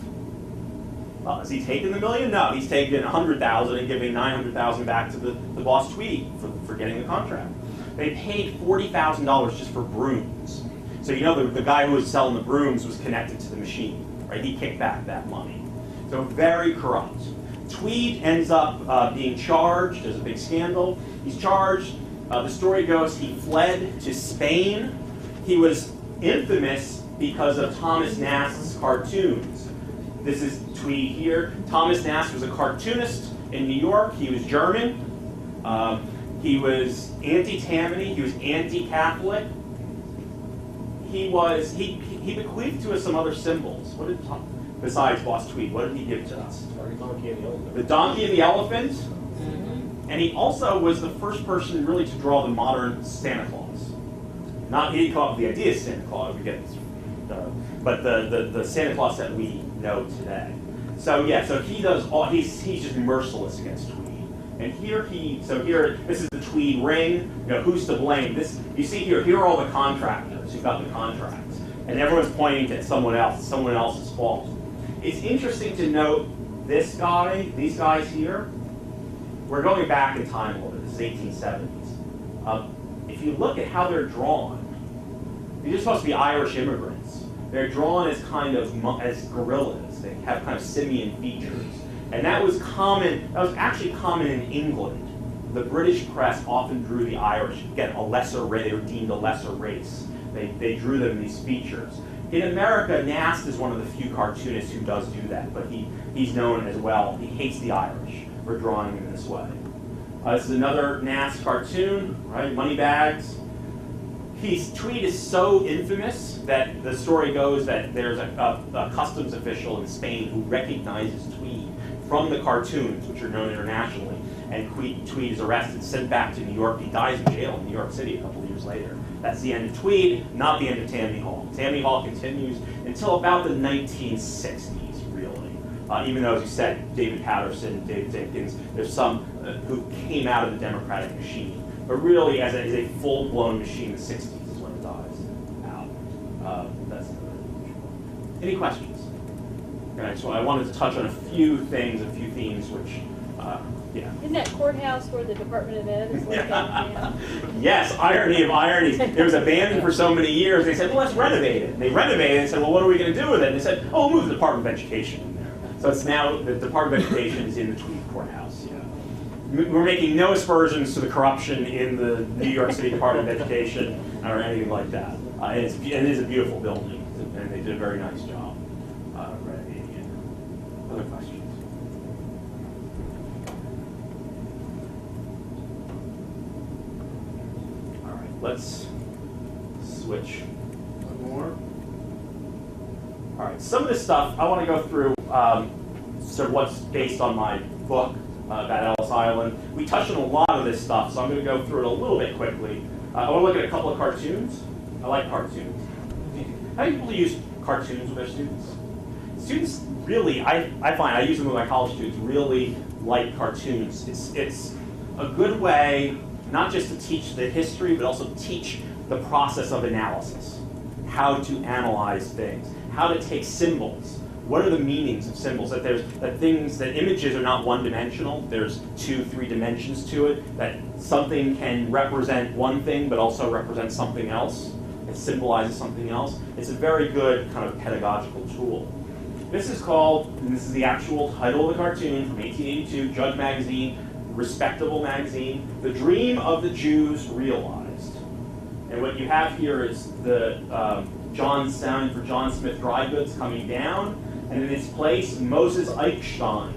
Well, is he taking the $1 million? No, he's taking $100,000 and giving $900,000 back to the Boss Tweed for getting the contract. They paid $40,000 just for brooms. So the guy who was selling the brooms was connected to the machine, right? He kicked back that money. So very corrupt. Tweed ends up being charged. There's a big scandal. He's charged. The story goes he fled to Spain. He was infamous because of Thomas Nast's cartoons. This is Tweed here. Thomas Nast was a cartoonist in New York. He was German. He was anti-Tammany. He was anti-Catholic. He bequeathed to us some other symbols. Besides Boss Tweed, what did he give to us? The donkey and the elephant. And he also was the first person really to draw the modern Santa Claus. He didn't come up with the idea of Santa Claus, but the Santa Claus that we know today. So he does he's just merciless against Tweed. And here this is the Tweed ring. Who's to blame? You see here are all the contractors who got the contracts, and everyone's pointing to someone else. Someone else's fault. It's interesting to note these guys here. We're going back in time a little bit. This is 1870s. If you look at how they're drawn, these are supposed to be Irish immigrants. They're drawn as as gorillas. They have kind of simian features. And that was actually common in England. The British press often drew the Irish, again, they were deemed a lesser race. They drew them in these features. In America, Nast is one of the few cartoonists who does do that, but he's known as well. He hates the Irish for drawing them in this way. This is another Nast cartoon, right? Moneybags. Tweed is so infamous that the story goes that there's a customs official in Spain who recognizes Tweed from the cartoons, which are known internationally, and Tweed is arrested, sent back to New York. He dies in jail in New York City a couple of years later. That's the end of Tweed, not the end of Tammany Hall. Tammany Hall continues until about the 1960s, really. Even though, as you said, David Patterson, David Dinkins, there's some who came out of the Democratic machine. But really, as a full-blown machine, the 60s is when it dies out. Any questions? So I wanted to touch on a few themes, which, Isn't that courthouse where the Department of Ed is located? Yes, irony of ironies. It was abandoned for so many years. They said, well, let's renovate it. And they renovated it and said, well, what are we going to do with it? And they said, oh, we'll move the Department of Education in there. So it's now, the Department of Education is in the Tweed Courthouse. We're making no aspersions to the corruption in the New York City Department of Education or anything like that. It is a beautiful building, and they did a very nice job renovating it. Other questions? All right, let's switch one more. All right, some of this stuff I want to go through sort of what's based on my book about Ellis Island. We touched on a lot of this stuff, so I'm going to go through it a little bit quickly. I want to look at a couple of cartoons. I like cartoons. How do people use cartoons with their students? students really, I find, I use them with my college students, really like cartoons. It's a good way not just to teach the history, but also teach the process of analysis. How to analyze things, how to take symbols. What are the meanings of symbols? That images are not one-dimensional. There's 2, 3 dimensions to it. That something can represent one thing, but also represent something else. It symbolizes something else. It's a very good kind of pedagogical tool. This is called, and this is the actual title of the cartoon from 1882, Judge Magazine, respectable magazine, The Dream of the Jews Realized. And what you have here is the John sound for John Smith dry goods coming down, and in its place, Moses Eichstein.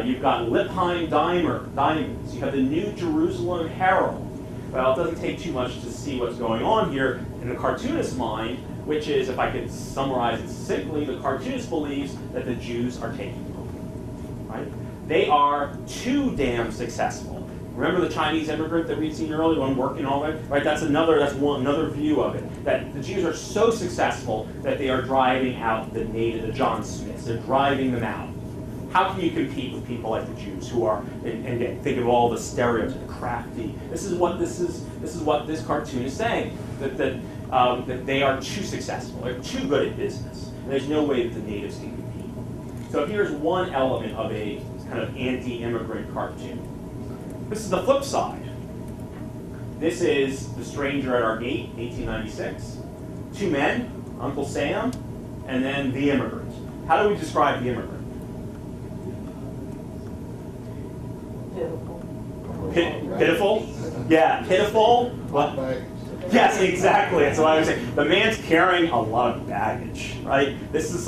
You've got Lippheim diamonds. You have the New Jerusalem Herald. Well, it doesn't take too much to see what's going on here in the cartoonist's mind, which is, if I could summarize it succinctly, the cartoonist believes that the Jews are taking over, right? They are too damn successful. Remember the Chinese immigrant that we'd seen earlier, one working already? Right, that's another view of it. That the Jews are so successful that they are driving out the John Smiths. They're driving them out. How can you compete with people like the Jews who are, and again, think of all the stereotypes, the crafty. This is what this cartoon is saying. That they are too successful. They're too good at business. And there's no way that the natives can compete. So here's one element of a kind of anti-immigrant cartoon. This is the flip side. This is The Stranger at Our Gate, 1896. 2 men, Uncle Sam, and then the immigrant. How do we describe the immigrant? Pitiful? Yeah, pitiful. What? Yes, exactly. That's what I was saying. The man's carrying a lot of baggage, right? This is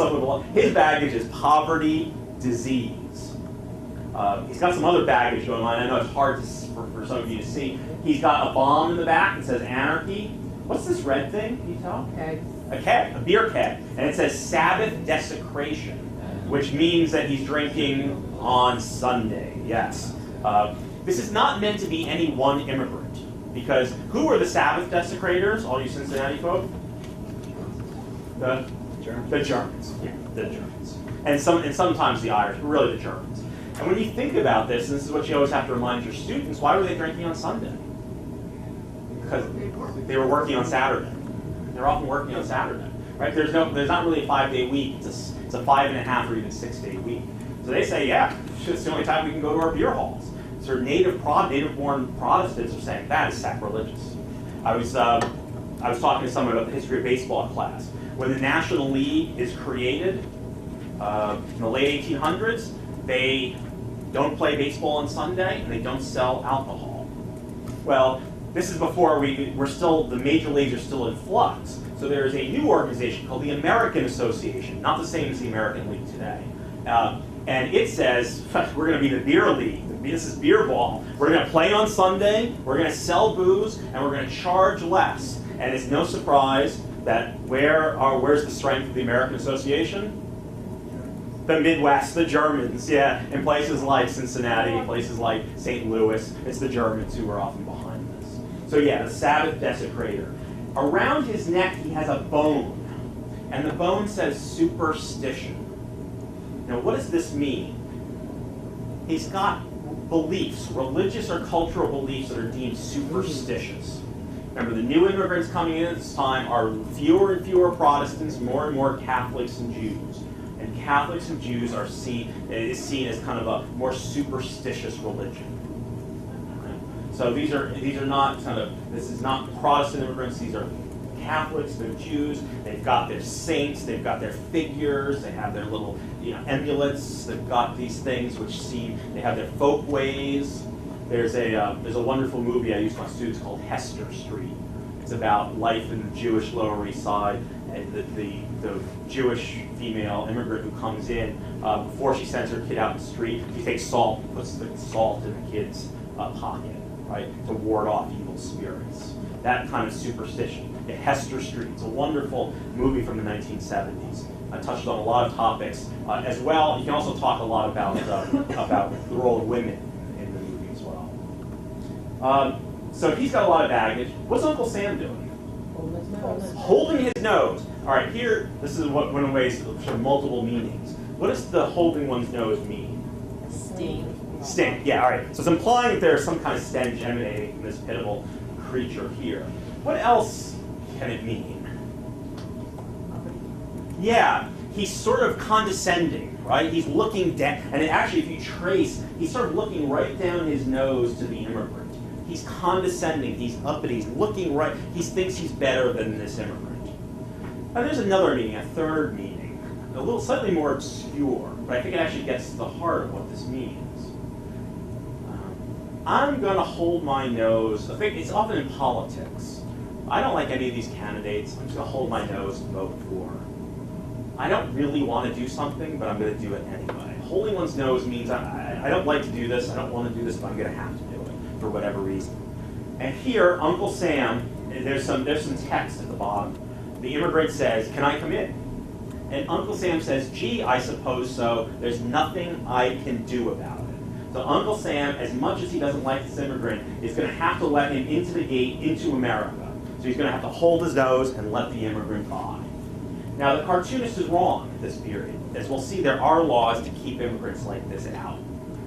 his baggage is poverty, disease. He's got some other baggage going on. I know it's hard for some of you to see. He's got a bomb in the back that says anarchy. What's this red thing? Can you tell? Keg. A keg, a beer keg. And it says Sabbath desecration, which means that he's drinking on Sunday. Yes. This is not meant to be any one immigrant, because who are the Sabbath desecrators, all you Cincinnati folk? The Germans. Yeah, the Germans. And sometimes the Irish, but really the Germans. And when you think about this, and this is what you always have to remind your students, why were they drinking on Sunday? Because they were working on Saturday. They're often working on Saturday, right? There's not really a 5-day week. It's a 5.5 or even 6-day week. So they say, yeah, it's the only time we can go to our beer halls. So native-born Protestants are saying that is sacrilegious. I was talking to someone about the history of baseball class. When the National League is created in the late 1800s, they don't play baseball on Sunday and they don't sell alcohol. Well, this is before the major leagues are still in flux. So there is a new organization called the American Association, not the same as the American League today. And it says, we're going to be the beer league. This is beer ball. We're going to play on Sunday, we're going to sell booze, and we're going to charge less. And it's no surprise that where's the strength of the American Association? The Midwest, the Germans, yeah. In places like Cincinnati, places like St. Louis, it's the Germans who are often behind this. So yeah, the Sabbath desecrator. Around his neck, he has a bone. And the bone says superstition. Now, what does this mean? He's got beliefs, religious or cultural beliefs that are deemed superstitious. Remember, the new immigrants coming in at this time are fewer and fewer Protestants, more and more Catholics and Jews. And Catholics and Jews is seen as kind of a more superstitious religion. Right? So these are not this is not Protestant immigrants, these are Catholics, they're Jews, they've got their saints, they've got their figures, they have their little amulets, they've got these things they have their folk ways. There's a wonderful movie I use with my students called Hester Street. It's about life in the Jewish Lower East Side, and the Jewish female immigrant who comes in, before she sends her kid out in the street, she takes salt and puts the salt in the kid's pocket, right, to ward off evil spirits. That kind of superstition. Hester Street. It's a wonderful movie from the 1970s. I touched on a lot of topics as well. You can also talk a lot about the role of women in the movie as well. So he's got a lot of baggage. What's Uncle Sam doing? Holding his nose. All right, here, this is one of the ways for multiple meanings. What does the holding one's nose mean? Stink, yeah, all right. So it's implying that there's some kind of stench emanating from this pitiable creature here. What else can it mean? Yeah, he's sort of condescending, right? He's looking down, and actually, if you trace, he's sort of looking right down his nose to the immigrant. He's condescending, he's uppity, he's looking right, he thinks he's better than this immigrant. Now there's another meaning, a third meaning, a little slightly more obscure, but I think it actually gets to the heart of what this means. I'm going to hold my nose. I think it's often in politics. I don't like any of these candidates. I'm just going to hold my nose and vote for. I don't really want to do something, but I'm going to do it anyway. Holding one's nose means I don't like to do this, I don't want to do this, but I'm going to have to do it for whatever reason. And here, Uncle Sam, there's some text at the bottom. The immigrant says, "Can I come in?" And Uncle Sam says, "Gee, I suppose so. There's nothing I can do about it." So Uncle Sam, as much as he doesn't like this immigrant, is going to have to let him into the gate, into America. So he's going to have to hold his nose and let the immigrant by. Now, the cartoonist is wrong at this period. As we'll see, there are laws to keep immigrants like this out,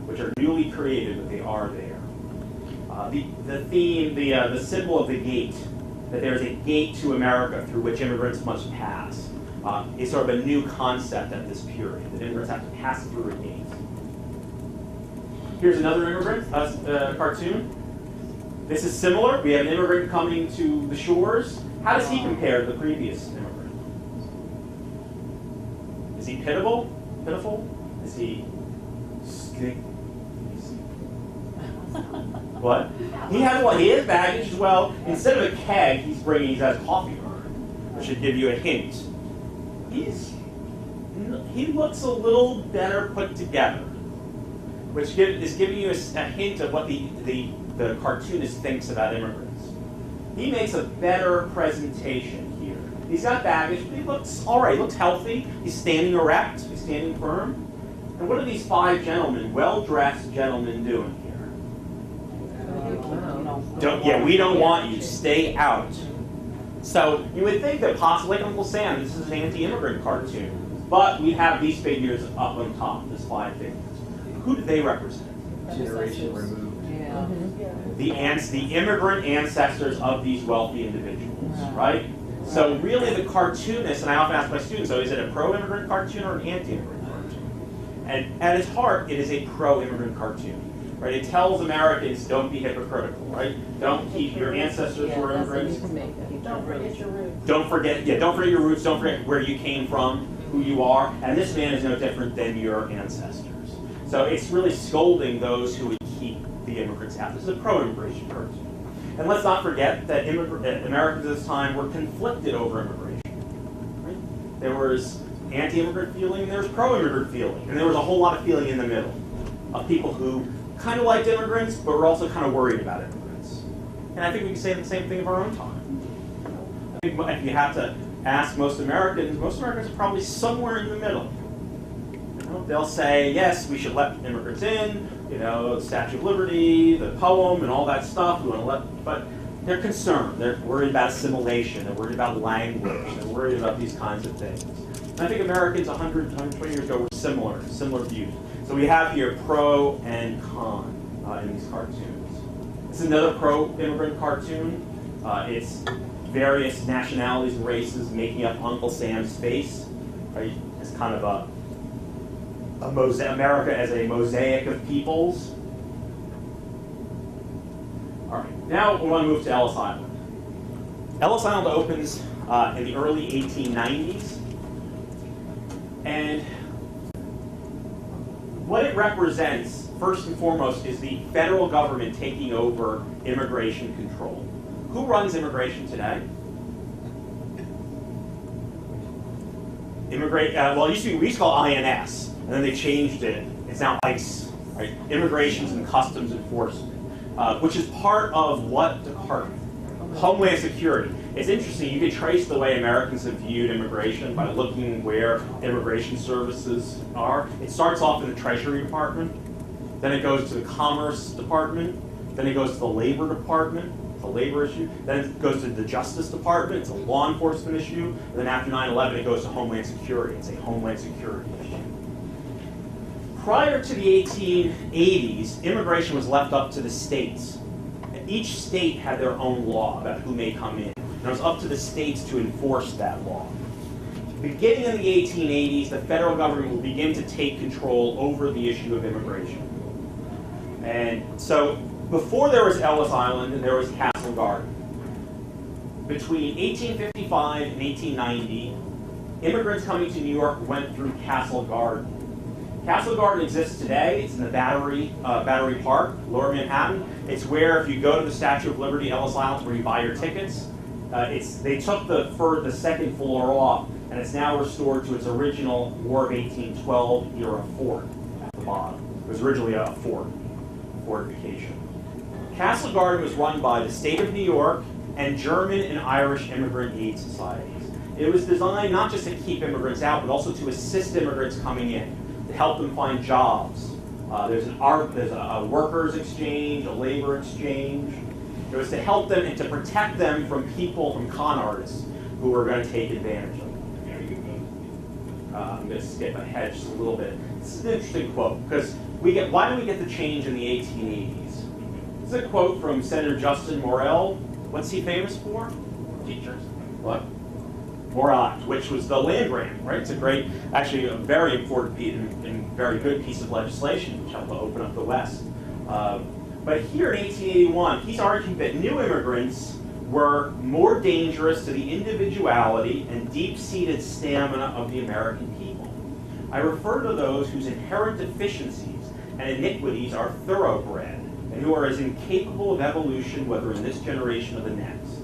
which are newly created, but they are there. The theme, the symbol of the gate, that there is a gate to America through which immigrants must pass, is sort of a new concept at this period, that immigrants have to pass through a gate. Here's another immigrant cartoon. This is similar. We have an immigrant coming to the shores. How does he compare to the previous immigrant? Is he pitiful? Is he what? He has baggage as well. Instead of a keg, he has a coffee urn, which should give you a hint. He looks a little better put together, which is giving you a hint of what the cartoonist thinks about immigrants. He makes a better presentation here. He's got baggage, but he looks all right. He looks healthy. He's standing erect. He's standing firm. And what are these five gentlemen, well-dressed gentlemen, doing here? We don't want you. Stay out. So you would think that possibly Uncle Sam, this is an anti-immigrant cartoon, but we have these figures up on top, these five figures. Who do they represent? Generation removed. Yeah. The immigrant ancestors of these wealthy individuals, right? So really the cartoonist, and I often ask my students, so is it a pro-immigrant cartoon or an anti-immigrant cartoon? And at its heart, it is a pro-immigrant cartoon. Right? It tells Americans, don't be hypocritical, right? Don't keep your ancestors who are immigrants. Don't forget your roots. Don't forget your roots, don't forget where you came from, who you are, and this man is no different than your ancestors. So it's really scolding those who would keep the immigrants out. This is a pro-immigration cartoon. And let's not forget that Americans at this time were conflicted over immigration. Right? There was anti-immigrant feeling, there was pro-immigrant feeling, and there was a whole lot of feeling in the middle of people who kind of liked immigrants, but were also kind of worried about immigrants. And I think we can say the same thing of our own time. I think if you have to ask most Americans are probably somewhere in the middle. They'll say, yes, we should let immigrants in, the Statue of Liberty, the poem, and all that stuff. We want to but they're concerned. They're worried about assimilation. They're worried about language. They're worried about these kinds of things. And I think Americans 120 years ago were similar views. So we have here pro and con in these cartoons. This is another pro-immigrant cartoon. It's various nationalities and races making up Uncle Sam's face. Right? It's kind of a America as a mosaic of peoples. All right, now we want to move to Ellis Island. Ellis Island opens in the early 1890s. And what it represents, first and foremost, is the federal government taking over immigration control. Who runs immigration today? Well, it used to be called INS, and then they changed it. It's now ICE, right? Immigrations and Customs Enforcement, which is part of what department? Homeland Security. It's interesting, you can trace the way Americans have viewed immigration by looking where immigration services are. It starts off in the Treasury Department, then it goes to the Commerce Department, then it goes to the Labor Department, It's a labor issue. Then it goes to the Justice Department. It's a law enforcement issue. And then after 9/11, it goes to Homeland Security. It's a Homeland Security issue. Prior to the 1880s, immigration was left up to the states. Each state had their own law about who may come in. And it was up to the states to enforce that law. Beginning in the 1880s, the federal government will begin to take control over the issue of immigration. And so, before there was Ellis Island, there was Castle Garden. Between 1855 and 1890, immigrants coming to New York went through Castle Garden. Castle Garden exists today. It's in the Battery Park, Lower Manhattan. It's where, if you go to the Statue of Liberty, Ellis Island, where you buy your tickets. They took the second floor off, and it's now restored to its original War of 1812 era fort at the bottom. It was originally a fortification. Castle Garden was run by the state of New York and German and Irish immigrant aid societies. It was designed not just to keep immigrants out, but also to assist immigrants coming in, to help them find jobs. There's a workers' exchange, a labor exchange. It was to help them and to protect them from con artists who were going to take advantage of them. I'm going to skip ahead just a little bit. This is an interesting quote, because why do we get the change in the 1880s? This is a quote from Senator Justin Morrill. What's he famous for? Teachers. What? Morrill Act, which was the land grant, right? It's actually a very important and very good piece of legislation, which helped to open up the West. But here in 1881, he's arguing that new immigrants were more dangerous to the individuality and deep-seated stamina of the American people. I refer to those whose inherent deficiencies and iniquities are thoroughbred and who are as incapable of evolution, whether in this generation or the next.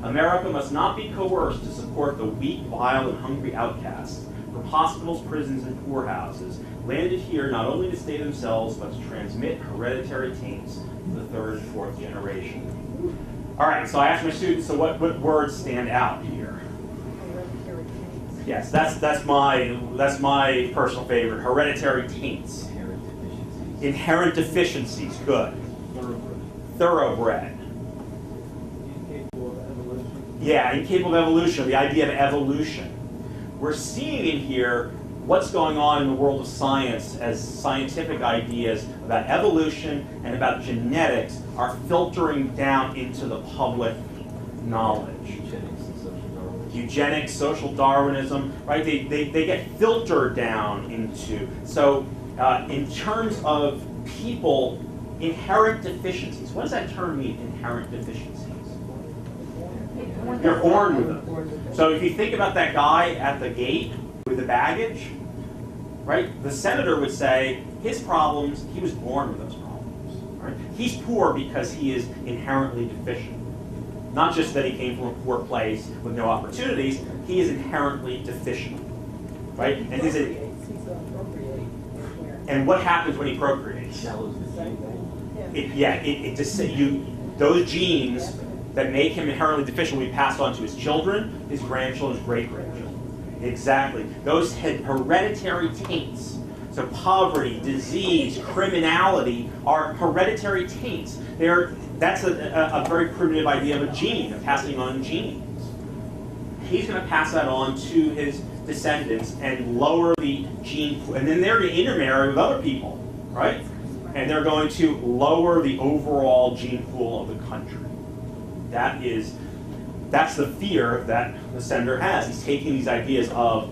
America must not be coerced to support the weak, vile, and hungry outcasts from hospitals, prisons, and poorhouses, landed here not only to stay themselves, but to transmit hereditary taints to the third and fourth generation. All right, so I asked my students, so what words stand out here? Yes, that's my personal favorite. Hereditary taints. Inherent deficiencies. Good. Thoroughbred. Incapable of evolution. Yeah, incapable of evolution. The idea of evolution. We're seeing in here what's going on in the world of science as scientific ideas about evolution and about genetics are filtering down into the public knowledge. Eugenics, social Darwinism, right? They get filtered down into. So in terms of people, inherent deficiencies. What does that term mean, inherent deficiencies? You're born with them. So if you think about that guy at the gate with the baggage, right? The senator would say his problems, he was born with those problems. Right? He's poor because he is inherently deficient. Not just that he came from a poor place with no opportunities, he is inherently deficient. Right? And what happens when he procreates? Those genes that make him inherently deficient will be passed on to his children, his grandchildren, his great-grandchildren. Exactly. Those hereditary taints. So poverty, disease, criminality are hereditary taints. That's a very primitive idea of a gene, of passing on genes. He's going to pass that on to his descendants and lower the gene pool. And then they're going to intermarry with other people, right? And they're going to lower the overall gene pool of the country. That's the fear that the senator has. He's taking these ideas of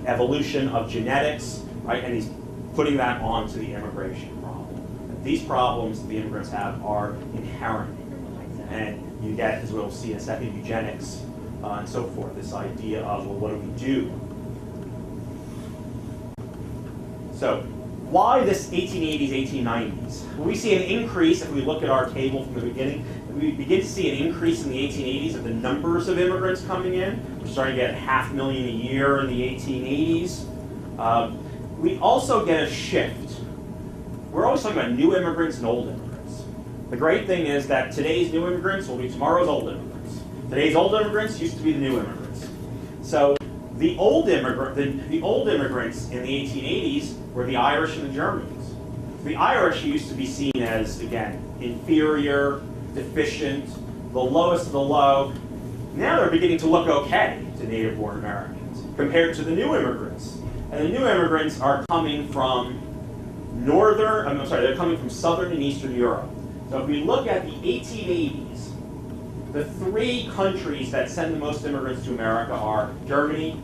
evolution, of genetics, right, and he's putting that onto the immigration problem. And these problems that the immigrants have are inherent. And you get, as we'll see in a second, eugenics and so forth, this idea of, well, what do we do? So, why this 1880s, 1890s? Well, we see an increase, if we look at our table from the beginning, we begin to see an increase in the 1880s of the numbers of immigrants coming in. We're starting to get 500,000 a year in the 1880s. We also get a shift. We're always talking about new immigrants and old immigrants. The great thing is that today's new immigrants will be tomorrow's old immigrants. Today's old immigrants used to be the new immigrants. So the old immigrants in the 1880s were the Irish and the Germans. The Irish used to be seen as, again, inferior, deficient, the lowest of the low. Now they're beginning to look okay to native-born Americans compared to the new immigrants. And the new immigrants are coming from they're coming from Southern and Eastern Europe. So if we look at the 1880s, the three countries that send the most immigrants to America are Germany,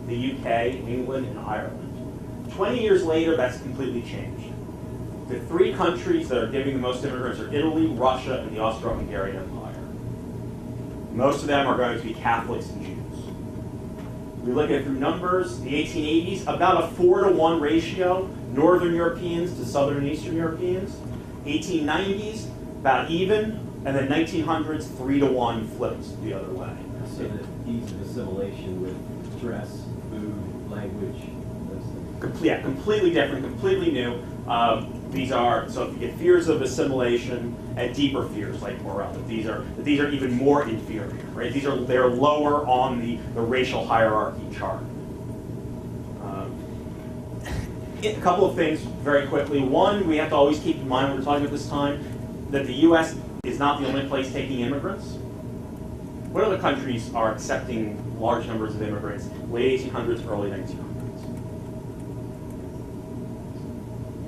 the UK, England, and Ireland. 20 years later, that's completely changed. The three countries that are giving the most immigrants are Italy, Russia, and the Austro-Hungarian Empire. Most of them are going to be Catholics and Jews. We look at it through numbers, the 1880s, about a 4-to-1 ratio, Northern Europeans to Southern and Eastern Europeans. 1890s, about even, and then 1900s, 3-to-1 flips the other way. So the ease of assimilation with dress, food, language, those things. Yeah, completely different, completely new. These are, so if you get fears of assimilation and deeper fears like morality, these are even more inferior, right? They're lower on the racial hierarchy chart. A couple of things very quickly. One, we have to always keep in mind when we're talking about this time that the U.S. is not the only place taking immigrants. What other countries are accepting large numbers of immigrants? Late 1800s, early 1900s.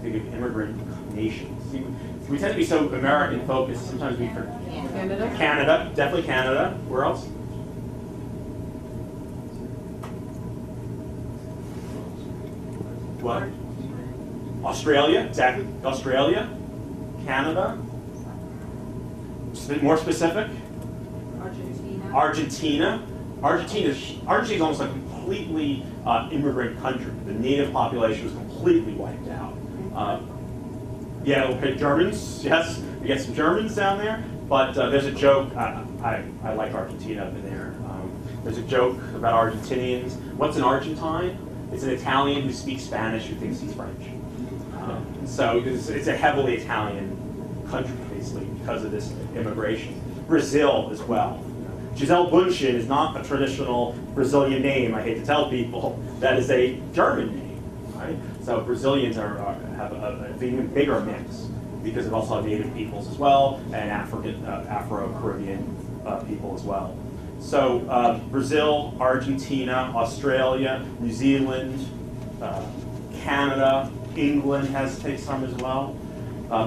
Think of immigrant nations. See, we tend to be so American focused. Sometimes we forget. Canada? Canada, definitely Canada. Where else? What? Australia, exactly. Australia, Canada. More specific. Argentina. Argentina is almost a completely immigrant country. The native population was completely wiped out. Yeah, okay, Germans. Yes, we get some Germans down there. But there's a joke. I like Argentina up in there. There's a joke about Argentinians. What's an Argentine? It's an Italian who speaks Spanish who thinks he's French. So it's a heavily Italian country, basically, because of this immigration. Brazil as well. Giselle Bundchen is not a traditional Brazilian name, I hate to tell people. That is a German name, right? So Brazilians have an even bigger mix because of also native peoples as well, and Afro-Caribbean people as well. So Brazil, Argentina, Australia, New Zealand, Canada, England takes some as well.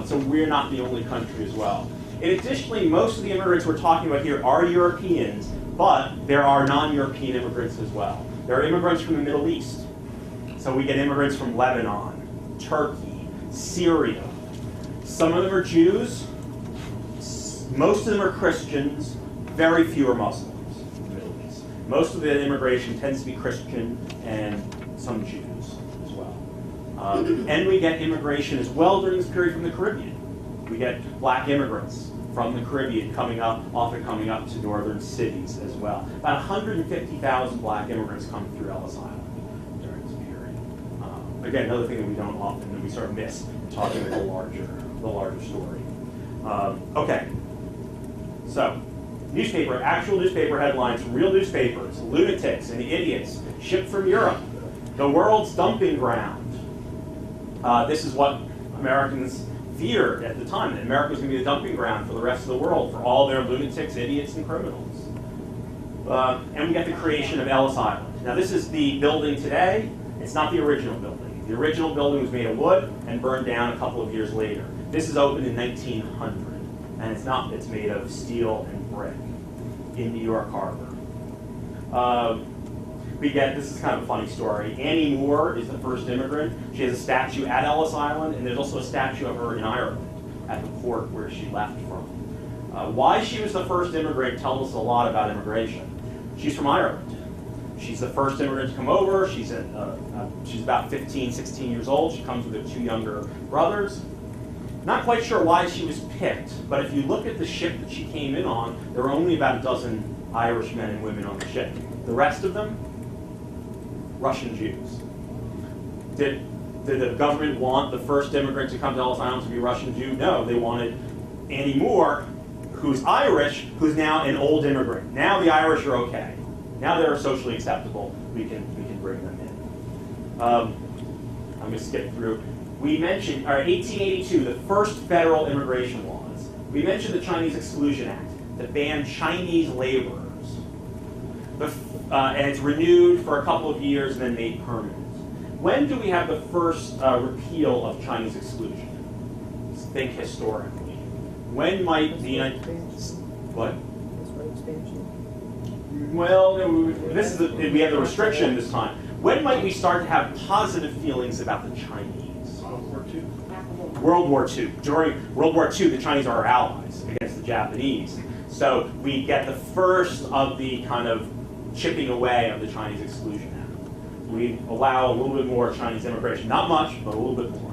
So we're not the only country as well. And additionally, most of the immigrants we're talking about here are Europeans, but there are non-European immigrants as well. There are immigrants from the Middle East. So we get immigrants from Lebanon, Turkey, Syria. Some of them are Jews. Most of them are Christians. Very few are Muslims in the Middle East. Most of the immigration tends to be Christian and some Jews as well. And we get immigration as well during this period from the Caribbean. We get black immigrants from the Caribbean often coming up to northern cities as well. About 150,000 black immigrants come through Ellis Island during this period. Again, another thing that we sort of miss in talking about the larger story. Okay, so actual newspaper headlines from real newspapers: lunatics and idiots shipped from Europe, the world's dumping ground. This is what Americans feared at the time, that America was going to be the dumping ground for the rest of the world for all their lunatics, idiots, and criminals. And we get the creation of Ellis Island. Now this is the building today. It's not the original building. The original building was made of wood and burned down a couple of years later. This is opened in 1900, and it's made of steel and brick in New York Harbor. This is kind of a funny story. Annie Moore is the first immigrant. She has a statue at Ellis Island, and there's also a statue of her in Ireland at the port where she left from. Why she was the first immigrant tells us a lot about immigration. She's from Ireland. She's the first immigrant to come over. She's about 15, 16 years old. She comes with her two younger brothers. Not quite sure why she was picked, but if you look at the ship that she came in on, there were only about a dozen Irish men and women on the ship. The rest of them, Russian Jews. Did the government want the first immigrant to come to Ellis Island to be a Russian Jew? No, they wanted Annie Moore, who's Irish, who's now an old immigrant. Now the Irish are okay. Now they're socially acceptable. We can bring them in. I'm going to skip through. We mentioned, 1882, the first federal immigration laws. We mentioned the Chinese Exclusion Act. to ban Chinese laborers. And it's renewed for a couple of years and then made permanent. When do we have the first repeal of Chinese exclusion? Think historically. When might the United States... What? Well, this is we have the restriction this time. When might we start to have positive feelings about the Chinese? World War II. World War II. During World War II, the Chinese are our allies against the Japanese. So we get the first of the kind of chipping away of the Chinese Exclusion Act. We allow a little bit more Chinese immigration. Not much, but a little bit more.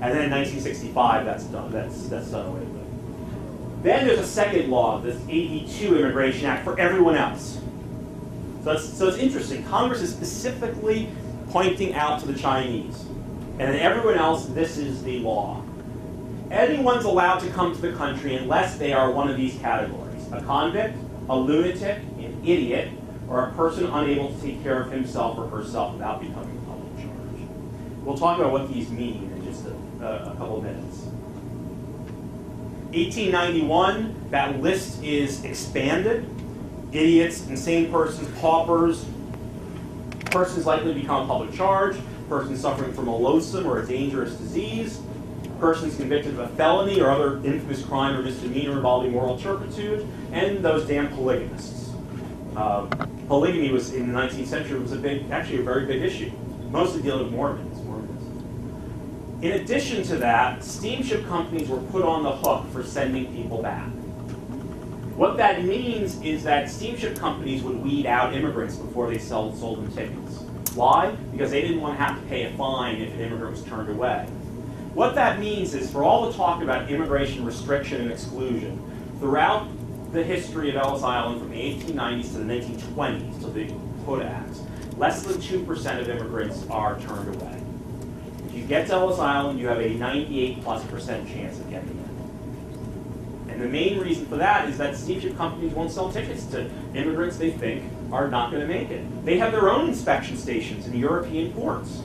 And then in 1965, that's done. That's done away with. Then there's a second law, this 82 Immigration Act for everyone else. So it's interesting. Congress is specifically pointing out to the Chinese. And then everyone else, this is the law. Anyone's allowed to come to the country unless they are one of these categories: a convict, a lunatic, an idiot, or a person unable to take care of himself or herself without becoming a public charge. We'll talk about what these mean in just a couple of minutes. 1891, that list is expanded. Idiots, insane persons, paupers, persons likely to become a public charge, persons suffering from a loathsome or a dangerous disease, persons convicted of a felony or other infamous crime or misdemeanor involving moral turpitude, and those damn polygamists. Polygamy was, in the 19th century, was actually a very big issue, mostly dealing with Mormons. In addition to that, steamship companies were put on the hook for sending people back. What that means is that steamship companies would weed out immigrants before they sold them tickets. Why? Because they didn't want to have to pay a fine if an immigrant was turned away. What that means is, for all the talk about immigration restriction and exclusion, throughout the history of Ellis Island from the 1890s to the 1920s, to the Quota Acts, less than 2% of immigrants are turned away. If you get to Ellis Island, you have a 98+% chance of getting in. And the main reason for that is that steamship companies won't sell tickets to immigrants they think are not going to make it. They have their own inspection stations in European ports.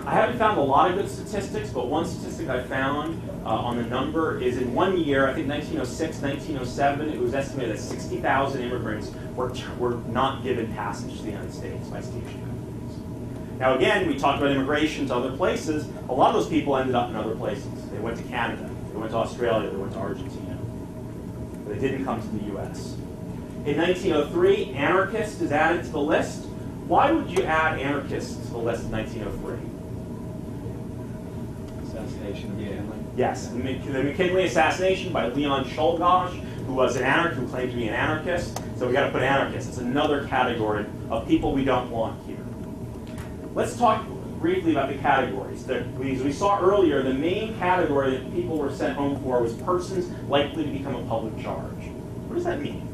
I haven't found a lot of good statistics, but one statistic I found on the number is in 1 year, I think 1906, 1907, it was estimated that 60,000 immigrants were not given passage to the United States by steamship companies. Now again, we talked about immigration to other places. A lot of those people ended up in other places. They went to Canada, they went to Australia, they went to Argentina. But they didn't come to the US. In 1903, anarchist is added to the list. Why would you add anarchists to the list in 1903? Assassination of McKinley. Yes, the McKinley assassination by Leon Czolgosz, who was an anarchist, who claimed to be an anarchist. So we got to put anarchists. It's another category of people we don't want here. Let's talk briefly about the categories. As we saw earlier, the main category that people were sent home for was persons likely to become a public charge. What does that mean?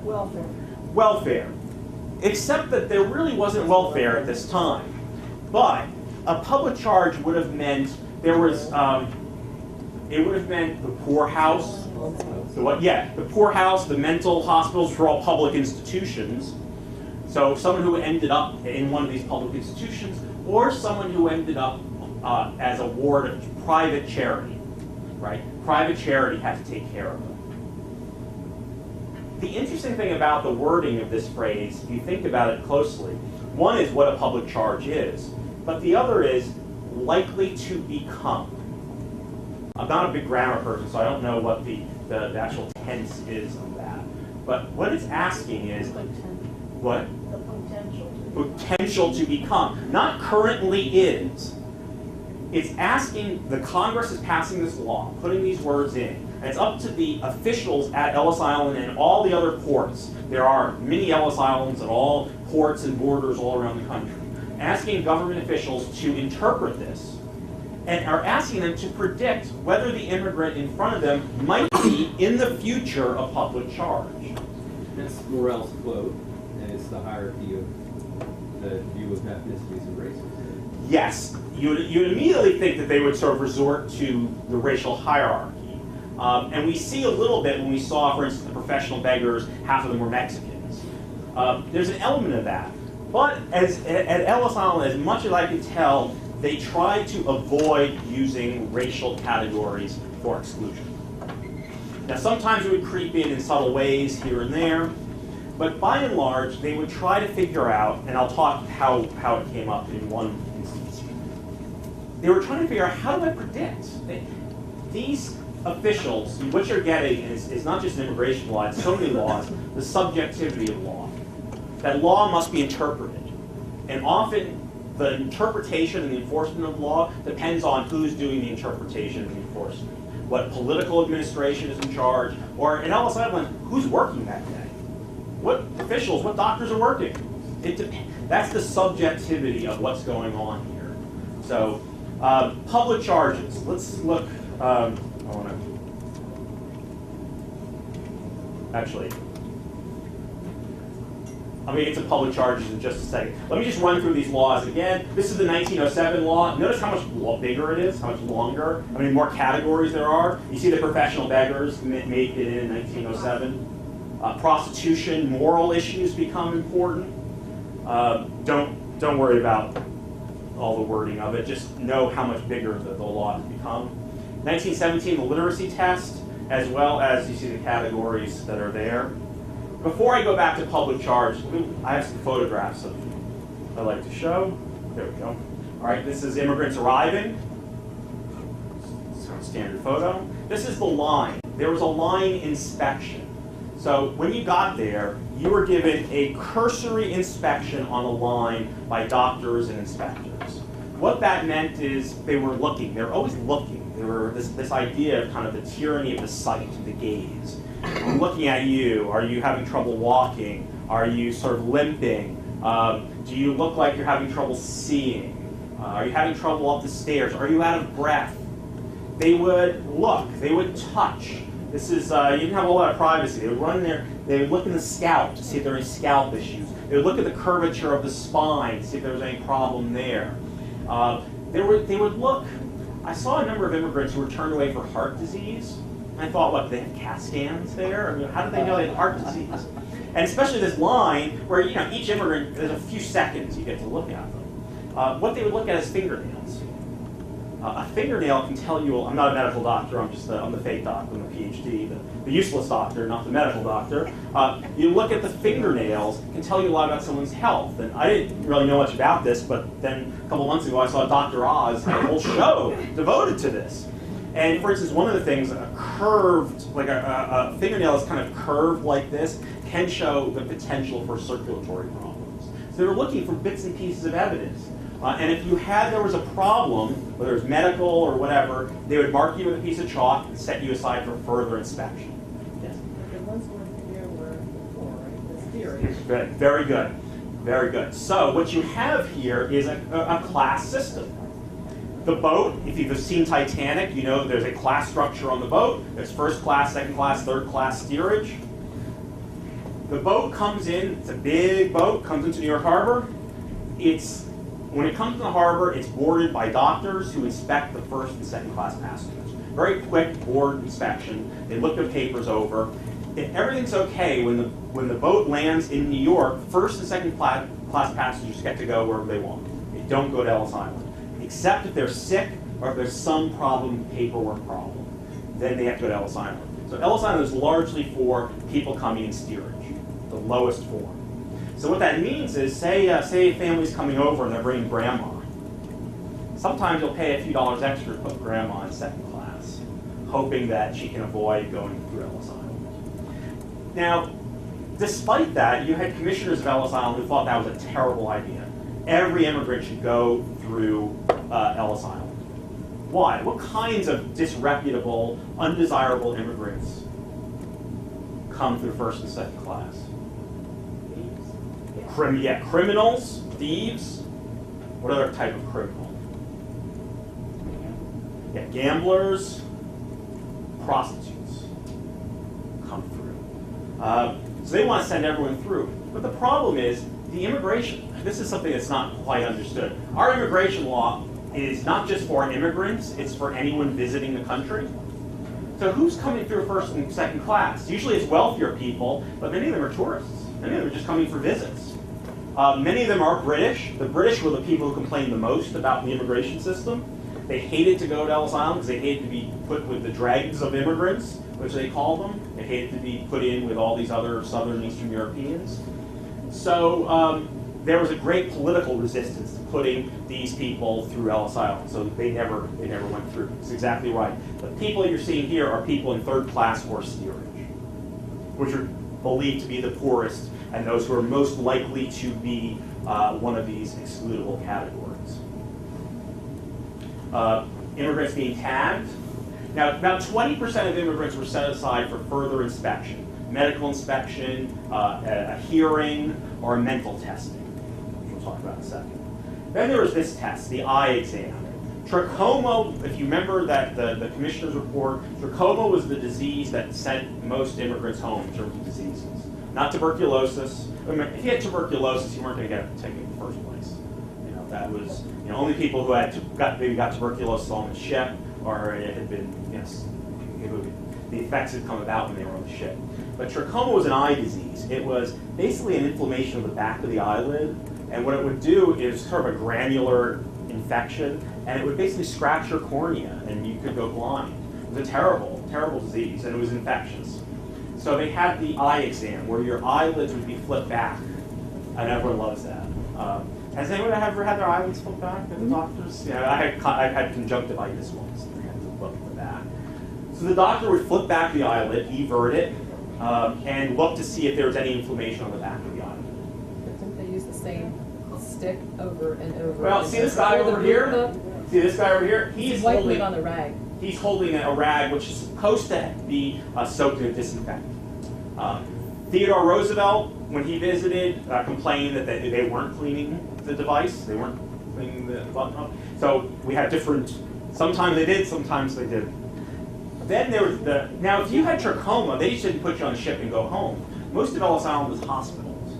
Welfare. Welfare. Except that there really wasn't welfare at this time. But a public charge would have meant there was, it would have meant the poorhouse. The poorhouse, the mental hospitals were all public institutions. So someone who ended up in one of these public institutions, or someone who ended up as a ward of private charity, right? Private charity had to take care of them. The interesting thing about the wording of this phrase, if you think about it closely, one is what a public charge is, but the other is likely to become. I'm not a big grammar person, so I don't know what the actual tense is of that. But what it's asking is, what? The potential to become. Not currently is. It's asking, the Congress is passing this law, putting these words in, and it's up to the officials at Ellis Island and all the other ports. There are many Ellis Islands at all ports and borders all around the country. Asking government officials to interpret this, and are asking them to predict whether the immigrant in front of them might be, in the future, a public charge. That's Morell's quote, and it's the hierarchy of the view of ethnicities and races. Yes, you'd immediately think that they would sort of resort to the racial hierarchy. And we see a little bit when we saw, for instance, the professional beggars, half of them were Mexicans. There's an element of that. But at Ellis Island, as much as I can tell, they try to avoid using racial categories for exclusion. Now, sometimes it would creep in subtle ways here and there, but by and large, they would try to figure out, and I'll talk how it came up in one instance. They were trying to figure out, how do I predict? These officials, what you're getting is not just immigration law, it's so many laws, the subjectivity of law. That law must be interpreted. And often, the interpretation and the enforcement of law depends on who's doing the interpretation and the enforcement. What political administration is in charge, or in Ellis Island, who's working that day? What officials, what doctors are working? That's the subjectivity of what's going on here. So, public charges. Let's look. I'm going to get to public charges in just a second. Let me just run through these laws again. This is the 1907 law. Notice how much bigger it is, how much longer, how many more categories there are. You see the professional beggars make it in 1907. Prostitution, moral issues become important. Don't worry about all the wording of it. Just know how much bigger the law has become. 1917, the literacy test, as well as you see the categories that are there. Before I go back to public charge, I have some photographs I'd like to show. There we go. All right, this is immigrants arriving. Standard photo. This is the line. There was a line inspection. So when you got there, you were given a cursory inspection on the line by doctors and inspectors. What that meant is they were looking. They were always looking. They were this idea of kind of the tyranny of the sight, the gaze. I'm looking at you. Are you having trouble walking? Are you sort of limping? Do you look like you're having trouble seeing? Are you having trouble up the stairs? Are you out of breath? They would look. They would touch. This is, you didn't have a lot of privacy. They would run there. They would look in the scalp to see if there are any scalp issues. They would look at the curvature of the spine to see if there was any problem there. They would look. I saw a number of immigrants who were turned away for heart disease. I thought, what, they had CAT scans there? I mean, how did they know they had heart disease? And especially this line where, each immigrant, there's a few seconds you get to look at them. What they would look at is fingernails. A fingernail can tell you, I'm not a medical doctor, I'm the fake doctor, I'm the PhD, the useless doctor, not the medical doctor. You look at the fingernails, it can tell you a lot about someone's health. And I didn't really know much about this, but then a couple months ago I saw Dr. Oz had a whole show devoted to this. And for instance, one of the things, a fingernail is kind of curved like this, can show the potential for circulatory problems. So they were looking for bits and pieces of evidence. And if there was a problem, whether it was medical or whatever, they would mark you with a piece of chalk and set you aside for further inspection. Yes? The ones we're here were before, right? This theory. Good. Very good. Very good. So what you have here is a class system. The boat, if you've seen Titanic, you know there's a class structure on the boat. There's first class, second class, third class steerage. The boat comes in, it's a big boat, comes into New York Harbor. When it comes to the harbor, it's boarded by doctors who inspect the first and second class passengers. Very quick board inspection. They look their papers over. If everything's okay, when the boat lands in New York, first and second class passengers get to go wherever they want. They don't go to Ellis Island. Except if they're sick or if there's some problem, paperwork problem. Then they have to go to Ellis Island. So Ellis Island is largely for people coming in steerage, the lowest form. So what that means is, say a family's coming over and they're bringing grandma. Sometimes you'll pay a few dollars extra to put grandma in second class, hoping that she can avoid going through Ellis Island. Now, despite that, you had commissioners of Ellis Island who thought that was a terrible idea. Every immigrant should go through Ellis Island. Why? What kinds of disreputable, undesirable immigrants come through first and second class? Criminals, thieves. What other type of criminal? Yeah, gamblers, prostitutes come through. So they want to send everyone through. But the problem is the immigration. This is something that's not quite understood. Our immigration law is not just for immigrants, it's for anyone visiting the country. So who's coming through first and second class? Usually it's wealthier people, but many of them are tourists. Many of them are just coming for visits. Many of them are British. The British were the people who complained the most about the immigration system. They hated to go to Ellis Island because they hated to be put with the dregs of immigrants, which they called them. They hated to be put in with all these other Southern Eastern Europeans. So there was a great political resistance to putting these people through Ellis Island. So they never went through. It's exactly right. The people you're seeing here are people in third-class horse steerage, which are believed to be the poorest and those who are most likely to be one of these excludable categories. Immigrants being tagged. Now, about 20% of immigrants were set aside for further inspection, medical inspection, a hearing, or a mental testing, which we'll talk about in a second. Then there was this test, the eye exam. Trachoma, if you remember that the commissioner's report, trachoma was the disease that sent most immigrants home in terms of diseases. Not tuberculosis. If you had tuberculosis, you weren't going to get it taken in the first place. You know, that was only people who had maybe got tuberculosis on the ship, or it had been the effects had come about when they were on the ship. But trachoma was an eye disease. It was basically an inflammation of the back of the eyelid, and what it would do is sort of a granular infection, and it would basically scratch your cornea, and you could go blind. It was a terrible, terrible disease, and it was infectious. So they had the eye exam, where your eyelids would be flipped back, and everyone loves that. Has anyone ever had their eyelids flipped back at the doctors? Yeah, I've had conjunctivitis once. They had to flip it back. So the doctor would flip back the eyelid, evert it, and look to see if there was any inflammation on the back of the eyelid. Don't they use the same stick over and over? Well, see this guy over here? See this guy over here? He's wiping holding it on the rag. He's holding a rag which is supposed to be soaked in disinfectant. Theodore Roosevelt, when he visited, complained that they weren't cleaning the device. They weren't cleaning the button up. So we had different, sometimes they did, sometimes they didn't. Then there was now if you had trachoma, they just didn't put you on a ship and go home. Most of Ellis Island was hospitals.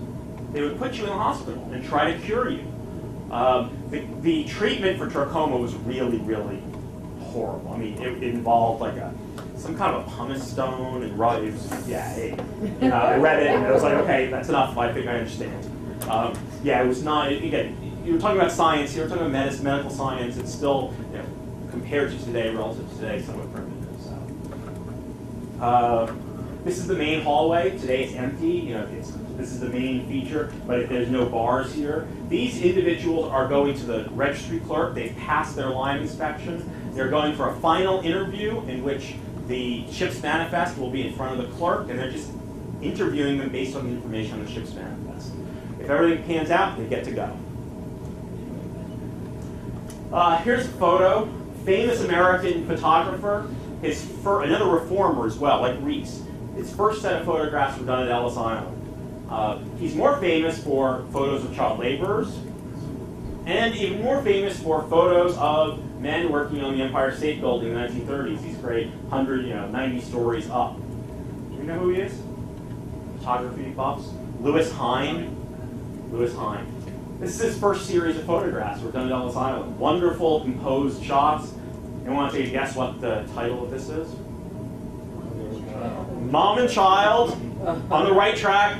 They would put you in a hospital and try to cure you. The treatment for trachoma was really, really horrible. I mean, it involved like some kind of a pumice stone and I read it and it was like, okay, that's enough. I think I understand. It was not. Again, you were talking about science. You were talking about medical science. It's still, compared to today, relative to today, somewhat primitive. So, this is the main hallway. Today it's empty. This is the main feature, but there's no bars here. These individuals are going to the registry clerk. They've passed their line inspection. They're going for a final interview in which the ship's manifest will be in front of the clerk, and they're just interviewing them based on the information on the ship's manifest. If everything pans out, they get to go. Here's a photo. Famous American photographer. Another reformer as well, like Reese. His first set of photographs were done at Ellis Island. He's more famous for photos of child laborers, and even more famous for photos of men working on the Empire State Building in the 1930s. These great 90 stories up. Do you know who he is? Photography buffs. Lewis Hine. Lewis Hine. This is his first series of photographs were done at Ellis Island. Wonderful, composed shots. Anyone want to take a guess what the title of this is? Mom and Child. On the right track.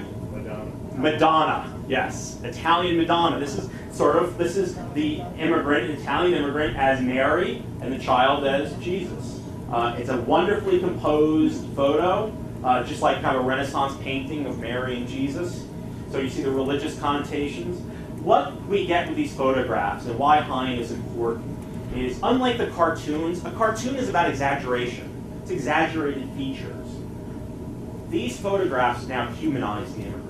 Madonna. Yes, Italian Madonna. This is the Italian immigrant as Mary, and the child as Jesus. It's a wonderfully composed photo, just like kind of a Renaissance painting of Mary and Jesus. So you see the religious connotations. What we get with these photographs and why Hine is important is, unlike the cartoons, a cartoon is about exaggeration. It's exaggerated features. These photographs now humanize the immigrant.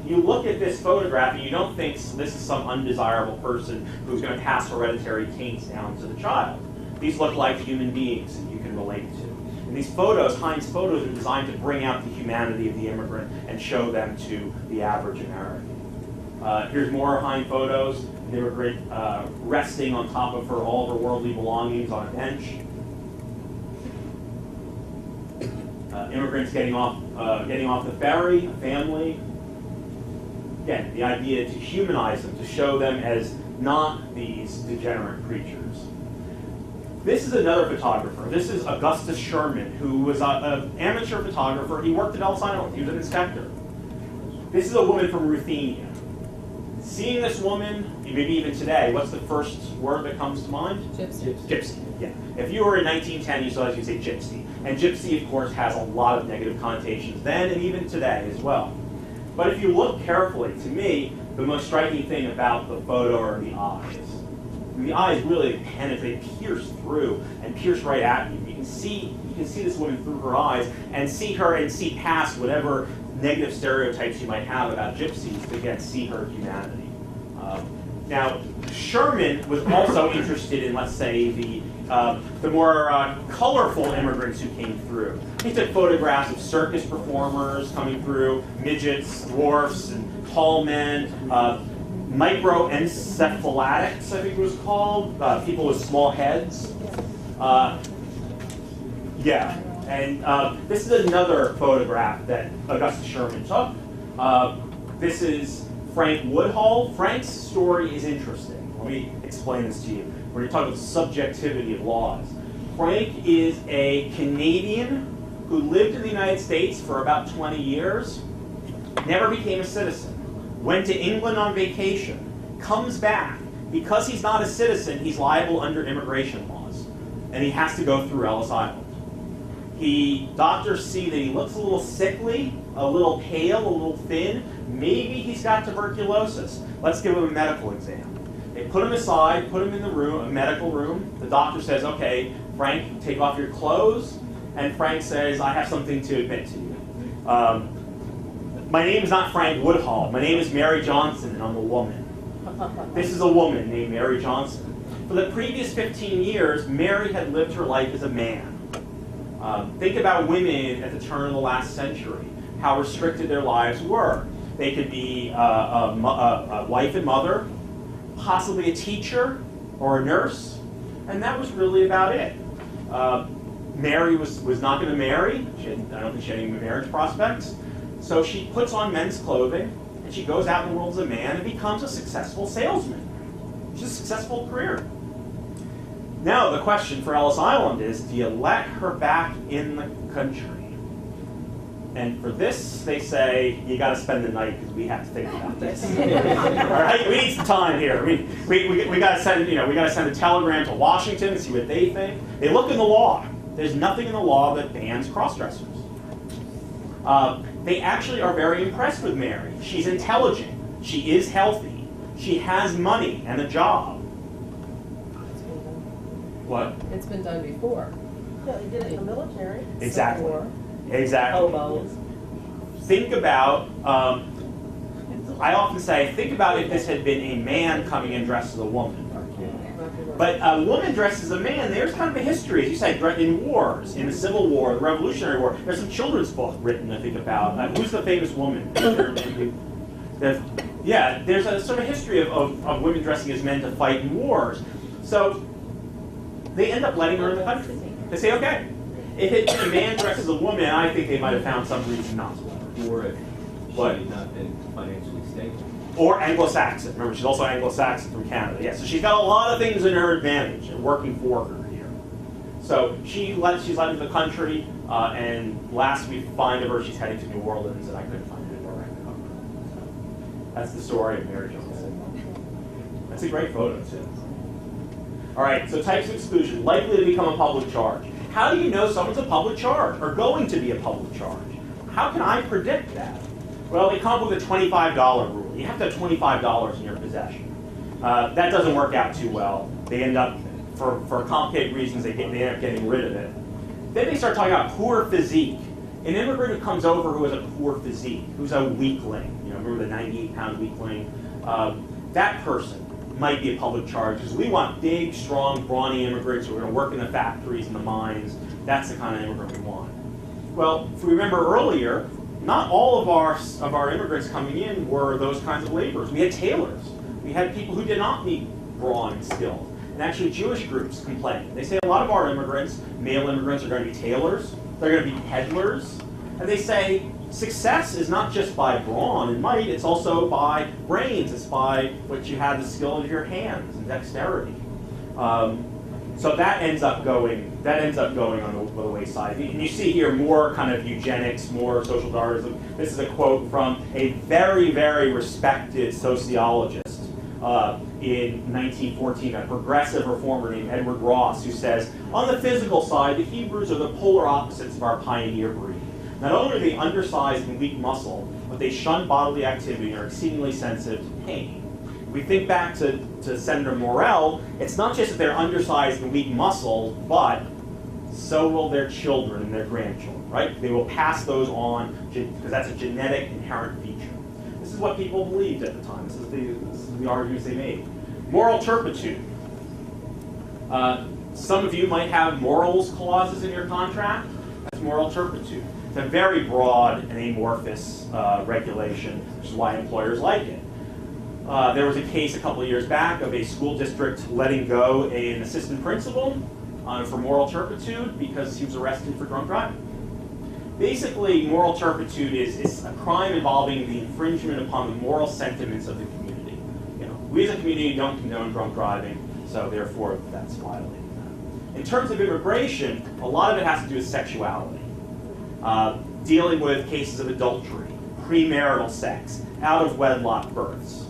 You look at this photograph and you don't think this is some undesirable person who's going to pass hereditary taints down to the child. These look like human beings that you can relate to. And these photos, Hine's photos, are designed to bring out the humanity of the immigrant and show them to the average American. Here's more Hine photos. An immigrant resting on top of all of her worldly belongings on a bench. Immigrants getting off the ferry, a family. Again, the idea to humanize them, to show them as not these degenerate creatures. This is another photographer. This is Augustus Sherman, who was an amateur photographer. He worked at Ellis Island. He was an inspector. This is a woman from Ruthenia. Seeing this woman, maybe even today, what's the first word that comes to mind? Gypsy. Gypsy, yeah. If you were in 1910, you saw, you'd say gypsy. And gypsy, of course, has a lot of negative connotations then and even today as well. But if you look carefully, to me, the most striking thing about the photo are the eyes. The eyes really penetrate, pierce through, and pierce right at you. You can see this woman through her eyes, and see her and see past whatever negative stereotypes you might have about gypsies to again see her humanity. Now, Sherman was also interested in, let's say, the more colorful immigrants who came through. He took photographs of circus performers coming through, midgets, dwarfs, and tall men, microencephalatics, I think it was called, people with small heads. Yeah, and this is another photograph that Augustus Sherman took. This is Frank Woodhull. Frank's story is interesting. Let me explain this to you. We're going to talk about the subjectivity of laws. Frank is a Canadian who lived in the United States for about 20 years, never became a citizen, went to England on vacation, comes back. Because he's not a citizen, he's liable under immigration laws, and he has to go through Ellis Island. Doctors see that he looks a little sickly, a little pale, a little thin. Maybe he's got tuberculosis. Let's give him a medical exam. They put him aside, put him in the room, a medical room. The doctor says, okay, Frank, take off your clothes. And Frank says, I have something to admit to you. My name is not Frank Woodhull. My name is Mary Johnson, and I'm a woman. This is a woman named Mary Johnson. For the previous 15 years, Mary had lived her life as a man. Think about women at the turn of the last century, how restricted their lives were. They could be a wife and mother, possibly a teacher or a nurse, and that was really about it. Mary was not going to marry. I don't think she had any marriage prospects. So she puts on men's clothing, and she goes out in the world as a man and becomes a successful salesman. She's a successful career. Now the question for Ellis Island is, do you let her back in the country? And for this, they say, you got to spend the night because we have to think about this. All right, we need some time here. We got to send, we got to send a telegram to Washington and see what they think. They look in the law. There's nothing in the law that bans cross-dressers. They actually are very impressed with Mary. She's intelligent. She is healthy. She has money and a job. What? It's been done before. Yeah, they did it in the military. Exactly. Before. Exactly. Hobos. Think about, I often say, think about if this had been a man coming in dressed as a woman. But a woman dressed as a man, there's kind of a history, as you say, in wars, in the Civil War, the Revolutionary War. There's some children's book written, I think, about who's the famous woman? Yeah, there's a sort of history of women dressing as men to fight in wars. So they end up letting her in the country. They say, okay, if it's a man dressed as a woman, I think they might have found some reason not to let her. Or if she had not been financially stable. Or Anglo-Saxon. Remember, she's also Anglo-Saxon from Canada. Yeah, so she's got a lot of things in her advantage and working for her here. So she's let into the country, and last we find of her, she's heading to New Orleans, and I couldn't find anywhere I could cover her. So that's the story of Mary Johnson. That's a great photo, too. All right, so types of exclusion, likely to become a public charge. How do you know someone's a public charge or going to be a public charge? How can I predict that? Well, they come up with a $25 rule. You have to have $25 in your possession. That doesn't work out too well. They end up, for complicated reasons, they end up getting rid of it. Then they start talking about poor physique. An immigrant who comes over who has a poor physique, who's a weakling, remember the 98-pound weakling? That person might be a public charge, because we want big, strong, brawny immigrants who are going to work in the factories and the mines. That's the kind of immigrant we want. Well, if we remember earlier, not all of our immigrants coming in were those kinds of laborers. We had tailors. We had people who did not need brawn and skill. And actually Jewish groups complain. They say a lot of our immigrants, male immigrants, are going to be tailors. They're going to be peddlers. And they say success is not just by brawn and might, it's also by brains. It's by what you have, the skill of your hands and dexterity. So that ends up going on the wayside. And you see here more kind of eugenics, more social Darwinism. This is a quote from a very, very respected sociologist in 1914, a progressive reformer named Edward Ross, who says, on the physical side, the Hebrews are the polar opposites of our pioneer breed. Not only are they undersized and weak muscle, but they shun bodily activity and are exceedingly sensitive to pain. If we think back to Senator Morell, it's not just that they're undersized and weak muscles, but so will their children and their grandchildren, right? They will pass those on because that's a genetic inherent feature. This is what people believed at the time. This is the arguments they made. Moral turpitude. Some of you might have morals clauses in your contract. That's moral turpitude. It's a very broad and amorphous regulation, which is why employers like it. There was a case a couple of years back of a school district letting go an assistant principal for moral turpitude because he was arrested for drunk driving. Basically, moral turpitude is a crime involving the infringement upon the moral sentiments of the community. You know, we as a community don't condone drunk driving, so therefore that's violating that. In terms of immigration, a lot of it has to do with sexuality. Dealing with cases of adultery, premarital sex, out-of-wedlock births.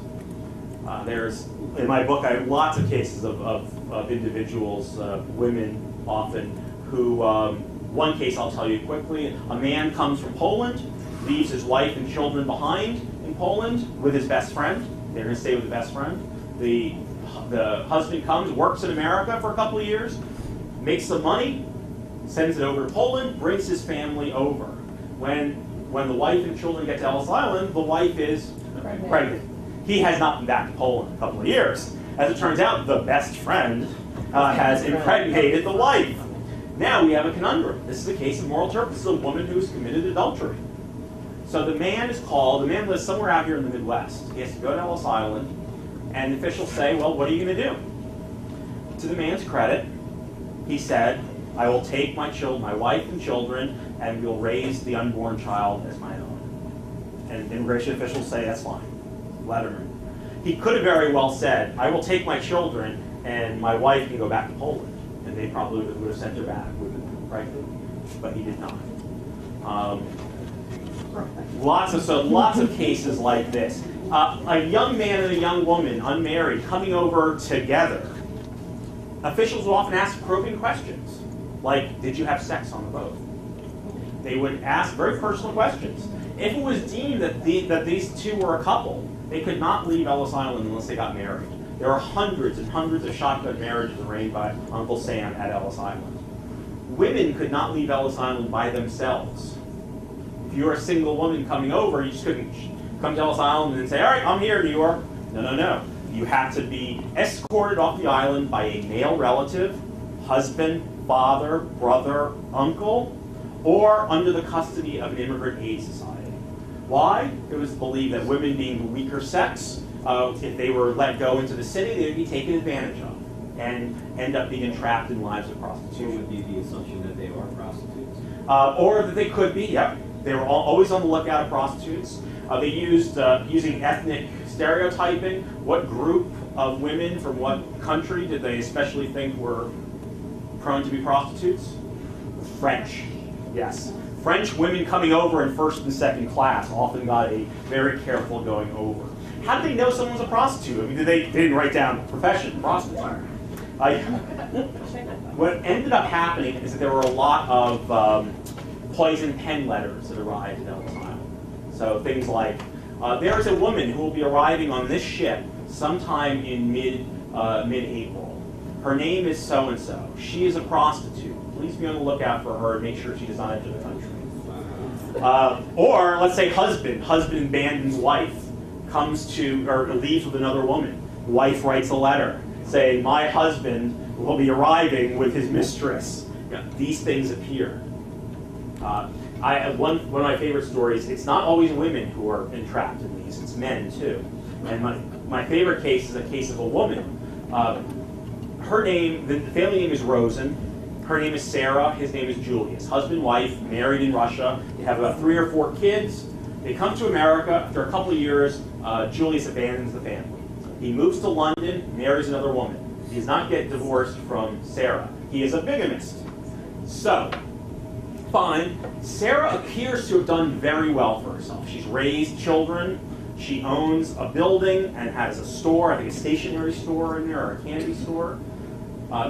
In my book, I have lots of cases of individuals, women often, who, one case I'll tell you quickly, a man comes from Poland, leaves his wife and children behind in Poland with his best friend. They're going to stay with the best friend. The husband comes, works in America for a couple of years, makes some money, sends it over to Poland, brings his family over. When the wife and children get to Ellis Island, the wife is pregnant. He has not been back to Poland in a couple of years. As it turns out, the best friend has impregnated the wife. Now we have a conundrum. This is a case of moral turpitude. This is a woman who's committed adultery. So the man is called. The man lives somewhere out here in the Midwest. He has to go to Ellis Island, and the officials say, well, what are you going to do? To the man's credit, he said, I will take my wife and children, and we'll raise the unborn child as my own. And immigration officials say, that's fine. Letterman. He could have very well said, I will take my children and my wife can go back to Poland. And they probably would have sent her back, right? But he did not. Lots of cases like this. A young man and a young woman, unmarried, coming over together. Officials will often ask probing questions, like, did you have sex on the boat? They would ask very personal questions. If it was deemed that these two were a couple, they could not leave Ellis Island unless they got married. There are hundreds and hundreds of shotgun marriages arranged by Uncle Sam at Ellis Island. Women could not leave Ellis Island by themselves. If you were a single woman coming over, you just couldn't come to Ellis Island and say, all right, I'm here, New York. No. You had to be escorted off the island by a male relative, husband, father, brother, uncle, or under the custody of an immigrant aid society. Why? It was believed that women being the weaker sex, if they were let go into the city, they would be taken advantage of and end up being entrapped in lives of prostitution. Would be the assumption that they are prostitutes? Or that they could be, yeah. They were always on the lookout of prostitutes. They used, using ethnic stereotyping, what group of women from what country did they especially think were prone to be prostitutes? French, yes. French women coming over in first and second class often got a very careful going over. How did they know someone was a prostitute? I mean, they didn't write down profession, prostitute. What ended up happening is that there were a lot of poison pen letters that arrived at Ellis Island. So things like, there is a woman who will be arriving on this ship sometime in mid-April. Her name is so-and-so. She is a prostitute. Please be on the lookout for her and make sure she does not enter the country. Or let's say husband abandons wife, leaves with another woman. Wife writes a letter, say, my husband will be arriving with his mistress. These things appear. One of my favorite stories, it's not always women who are entrapped in these, it's men too. And my favorite case is a case of a woman. Her name, the family name is Rosen. Her name is Sarah, his name is Julius. Husband, wife, married in Russia. They have about 3 or 4 kids. They come to America. After a couple of years, Julius abandons the family. He moves to London, marries another woman. He does not get divorced from Sarah. He is a bigamist. So, fine. Sarah appears to have done very well for herself. She's raised children. She owns a building and has a store, I think a stationery store in there, or a candy store.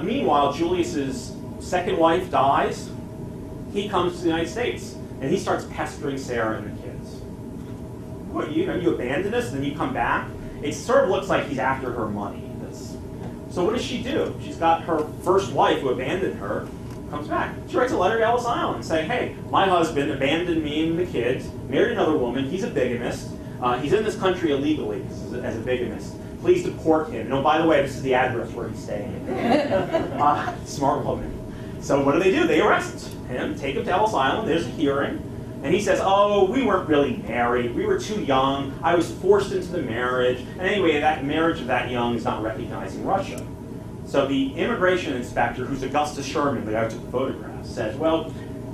Meanwhile, Julius's second wife dies. He comes to the United States, and he starts pestering Sarah and the kids. What, you abandoned us, and then you come back? It sort of looks like he's after her money. So what does she do? She's got her first wife who abandoned her, comes back. She writes a letter to Ellis Island saying, hey, my husband abandoned me and the kids, married another woman, he's a bigamist, he's in this country illegally as a bigamist. Please deport him. No, by the way, this is the address where he's staying. Smart woman. So what do? They arrest him, take him to Ellis Island, there's a hearing, and he says, oh, we weren't really married, we were too young, I was forced into the marriage, and anyway, that marriage of that young is not recognized in Russia. So the immigration inspector, who's Augustus Sherman, the guy who took the photographs, says, well,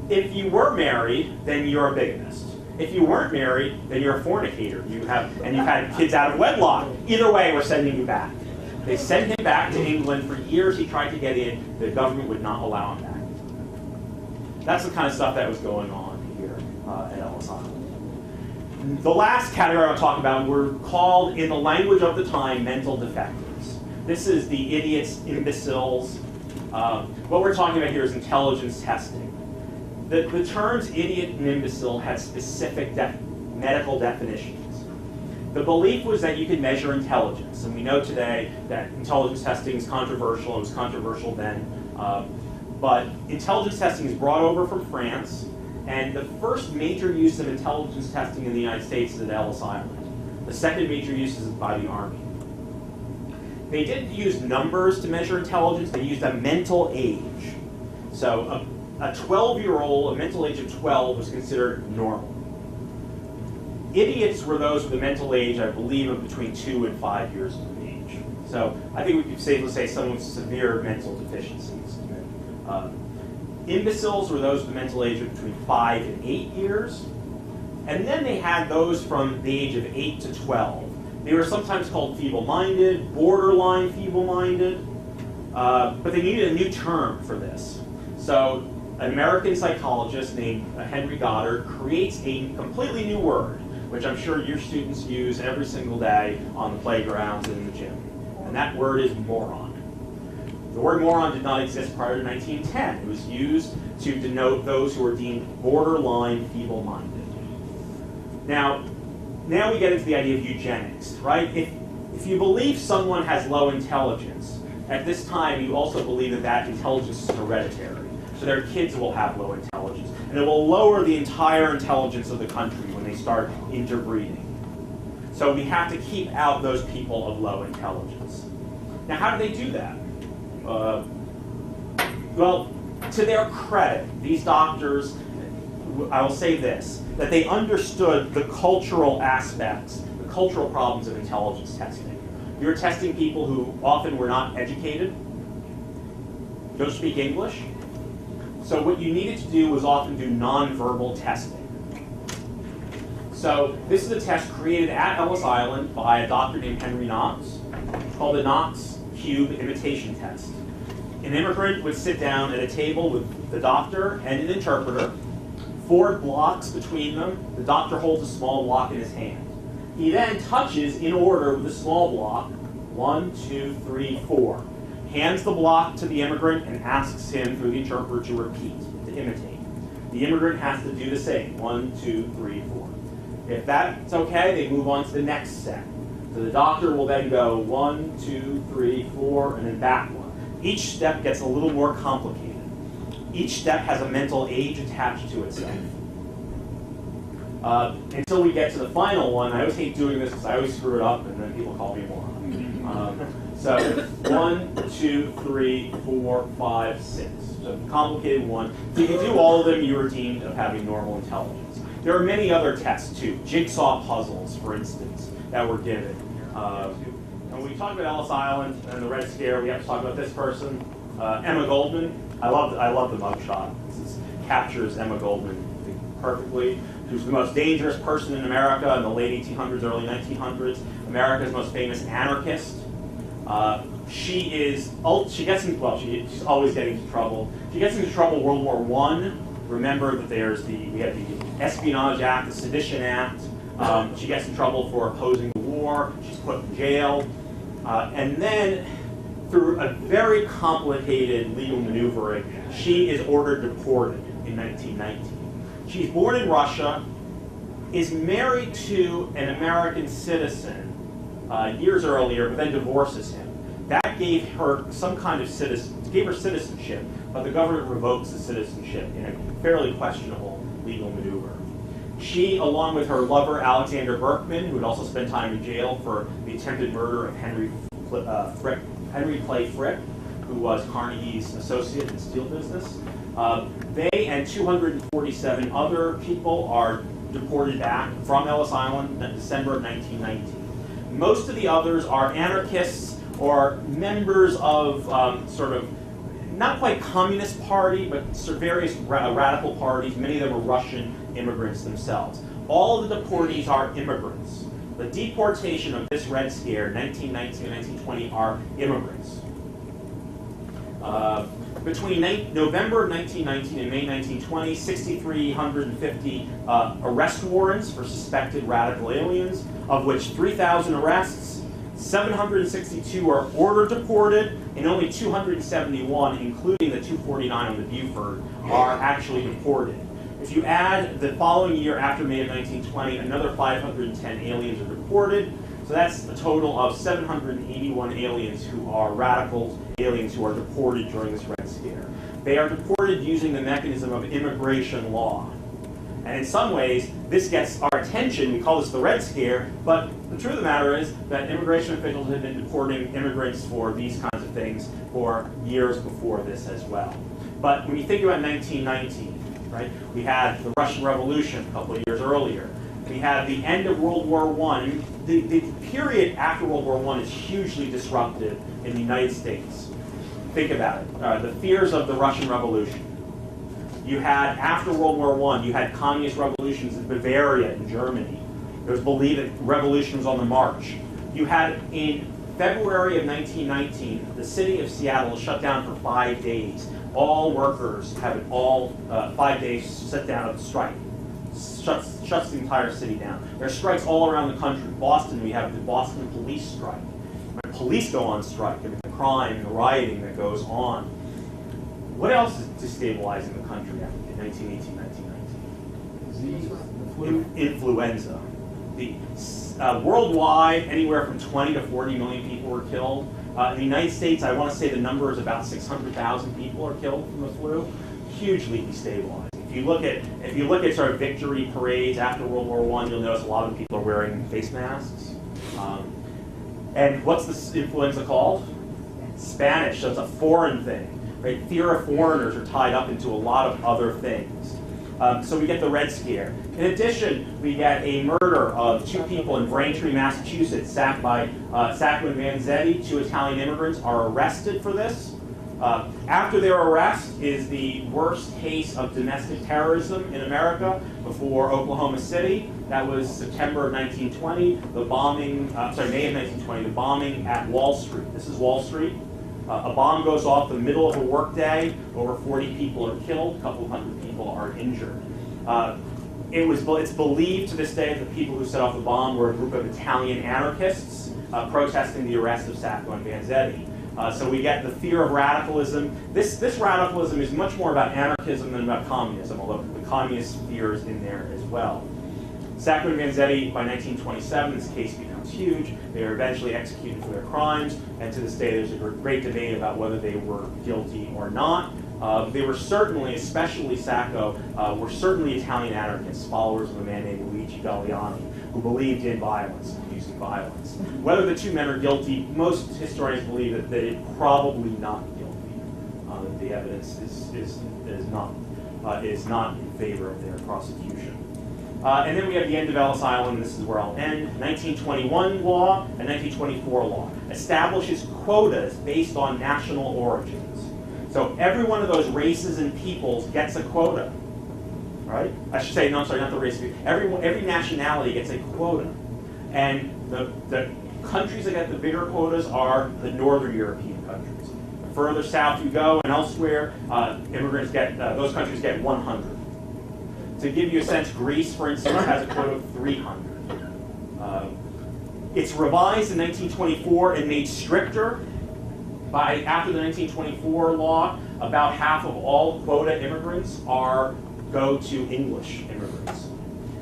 if you were married, then you're a bigamist. If you weren't married, then you're a fornicator, and you've had kids out of wedlock. Either way, we're sending you back. They sent him back to England. For years he tried to get in, the government would not allow him back. That's the kind of stuff that was going on here at Ellis Island. The last category I want to talk about were called, in the language of the time, mental defectives. This is the idiots, imbeciles. What we're talking about here is intelligence testing. The terms idiot and imbecile had specific medical definitions. The belief was that you could measure intelligence, and we know today that intelligence testing is controversial. It was controversial then. But intelligence testing is brought over from France, and the first major use of intelligence testing in the United States is at Ellis Island. The second major use is by the Army. They didn't use numbers to measure intelligence, they used a mental age. So a 12-year-old, a mental age of 12 was considered normal. Idiots were those with a mental age, I believe, of between 2 and 5 years of age. So I think we could safely say someone with severe mental deficiencies. Imbeciles were those with a mental age of between 5 and 8 years. And then they had those from the age of 8 to 12. They were sometimes called feeble-minded, borderline feeble-minded, but they needed a new term for this. So an American psychologist named Henry Goddard creates a completely new word, which I'm sure your students use every single day on the playgrounds and in the gym. And that word is moron. The word moron did not exist prior to 1910. It was used to denote those who were deemed borderline feeble-minded. Now we get into the idea of eugenics, right? If you believe someone has low intelligence, at this time you also believe that that intelligence is hereditary. So their kids will have low intelligence. And it will lower the entire intelligence of the country when they start interbreeding. So we have to keep out those people of low intelligence. Now, how do they do that? Well, to their credit, these doctors, I will say this, that they understood the cultural aspects, the cultural problems of intelligence testing. You were testing people who often were not educated, don't speak English. So what you needed to do was often do nonverbal testing. So this is a test created at Ellis Island by a doctor named Henry Knox. It's called the Knox Cube Imitation Test. An immigrant would sit down at a table with the doctor and an interpreter, 4 blocks between them. The doctor holds a small block in his hand. He then touches in order with the small block, 1, 2, 3, 4. Hands the block to the immigrant and asks him through the interpreter to repeat, to imitate. The immigrant has to do the same, 1, 2, 3, 4. If that's okay, they move on to the next step. So the doctor will then go 1, 2, 3, 4, and then back 1. Each step gets a little more complicated. Each step has a mental age attached to itself. Until we get to the final one. I always hate doing this because I always screw it up and then people call me a moron. So 1, 2, 3, 4, 5, 6. So complicated one. So you can do all of them, you are deemed of having normal intelligence. There are many other tests too. Jigsaw puzzles, for instance, that were given. And when we talk about Ellis Island and the Red Scare, we have to talk about this person, Emma Goldman. I love the mugshot. This captures Emma Goldman perfectly. She was the most dangerous person in America in the late 1800s, early 1900s. America's most famous anarchist. She gets into, well, she's always getting into trouble. She gets into trouble World War I. Remember that we have the Espionage Act, the Sedition Act. She gets in trouble for opposing the war. She's put in jail. And then, through a very complicated legal maneuvering, she is ordered deported in 1919. She's born in Russia, is married to an American citizen years earlier, but then divorces him. That gave her some kind of citizenship, but the government revokes the citizenship in a fairly questionable legal maneuver. She, along with her lover Alexander Berkman, who had also spent time in jail for the attempted murder of Henry Clay Frick, who was Carnegie's associate in the steel business, they and 247 other people are deported back from Ellis Island in December of 1919. Most of the others are anarchists or members of sort of, not quite communist party, but various radical parties. Many of them were Russian immigrants themselves. All of the deportees are immigrants. The deportation of this Red Scare, 1919 and 1920, are immigrants. Between November of 1919 and May 1920, 6,350 arrest warrants for suspected radical aliens, of which 3,000 arrests, 762 are ordered deported, and only 271, including the 249 on the Buford, are actually deported. If you add the following year after May of 1920, another 510 aliens are deported. So that's a total of 781 aliens who are radicals, aliens who are deported during this Red Scare. They are deported using the mechanism of immigration law. And in some ways, this gets our attention. We call this the Red Scare, but the truth of the matter is that immigration officials had been deporting immigrants for these kinds of things for years before this as well. But when you think about 1919, right, we had the Russian Revolution a couple of years earlier. We had the end of World War I. The period after World War I is hugely disruptive in the United States. Think about it. The fears of the Russian Revolution. You had, after World War I, you had communist revolutions in Bavaria in Germany. It was believed that revolution was on the march. You had, in February of 1919, the city of Seattle shut down for 5 days. All workers have 5 days sit down of strike. Shuts the entire city down. There are strikes all around the country. Boston, we have the Boston police strike. When police go on strike, I mean, the crime, the rioting that goes on. What else is destabilizing the country in 1918, 1919? Influenza. Worldwide, anywhere from 20 to 40 million people were killed. In the United States, I want to say the number is about 600,000 people are killed from the flu. Hugely destabilizing. If you look at sort of victory parades after World War I, you'll notice a lot of people are wearing face masks. And what's this influenza called? Spanish. So it's a foreign thing. Right? Fear of foreigners are tied up into a lot of other things. So we get the Red Scare. In addition, we get a murder of 2 people in Braintree, Massachusetts, sacked by Sacco and Vanzetti. 2 Italian immigrants are arrested for this. After their arrest is the worst case of domestic terrorism in America before Oklahoma City. That was September of 1920. May of 1920, the bombing at Wall Street. This is Wall Street. A bomb goes off the middle of a workday. Over 40 people are killed. A couple hundred people are injured. It's believed to this day that the people who set off the bomb were a group of Italian anarchists protesting the arrest of Sacco and Vanzetti. So we get the fear of radicalism. This radicalism is much more about anarchism than about communism, although the communist fear is in there as well. Sacco and Vanzetti, by 1927, this case becomes huge. They are eventually executed for their crimes, and to this day there's a great debate about whether they were guilty or not. They were certainly, especially Sacco, were certainly Italian anarchists, followers of a man named Luigi Galliani, who believed in violence, using violence. Whether the 2 men are guilty, most historians believe that they're probably not guilty. The evidence is not in favor of their prosecution. And then we have the end of Ellis Island. This is where I'll end. 1921 law and 1924 law establishes quotas based on national origins. So every one of those races and peoples gets a quota, right? I should say, no, I'm sorry, not the race. Every nationality gets a quota. And the countries that get the bigger quotas are the northern European countries. The further south you go and elsewhere, immigrants get, those countries get 100. To give you a sense, Greece, for instance, has a quota of 300. It's revised in 1924 and made stricter. After the 1924 law, about half of all quota immigrants go to English immigrants.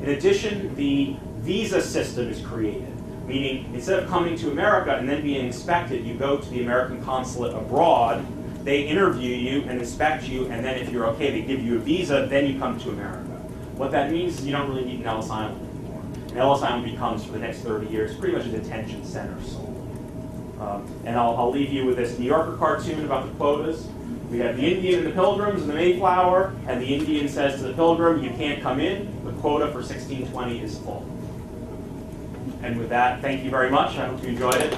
In addition, the visa system is created, meaning instead of coming to America and then being inspected, you go to the American consulate abroad, they interview you and inspect you, and then if you're okay, they give you a visa, then you come to America. What that means is you don't really need an Ellis Island anymore. And Ellis Island becomes, for the next 30 years, pretty much a detention center solely. And I'll leave you with this New Yorker cartoon about the quotas. We have the Indian and the Pilgrims and the Mayflower, and the Indian says to the Pilgrim, you can't come in, the quota for 1620 is full. And with that, thank you very much. I hope you enjoyed it.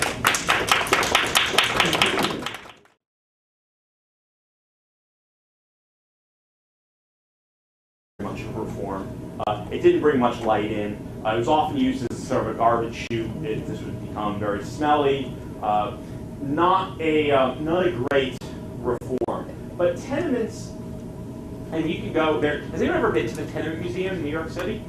Much reform. It didn't bring much light in. It was often used as sort of a garbage chute. This would become very smelly. Not a great reform. But tenements, and you can go there. Has anyone ever been to the Tenement Museum in New York City?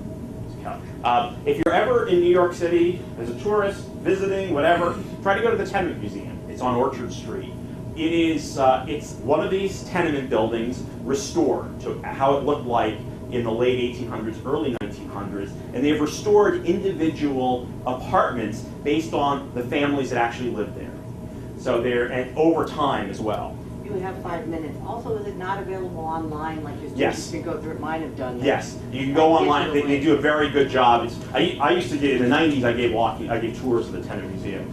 If you're ever in New York City as a tourist, visiting, whatever, try to go to the Tenement Museum. It's on Orchard Street. It is, it's one of these tenement buildings restored to how it looked like in the late 1800s, early 1900s, and they've restored individual apartments based on the families that actually lived there. So they're, and over time as well. You have 5 minutes. Also, is it not available online, like your Yes. students can go through it? Mine have done that. Yes, you can go online. They do a very good job. I used to get, in the 90s, I gave tours of the Tenement Museum.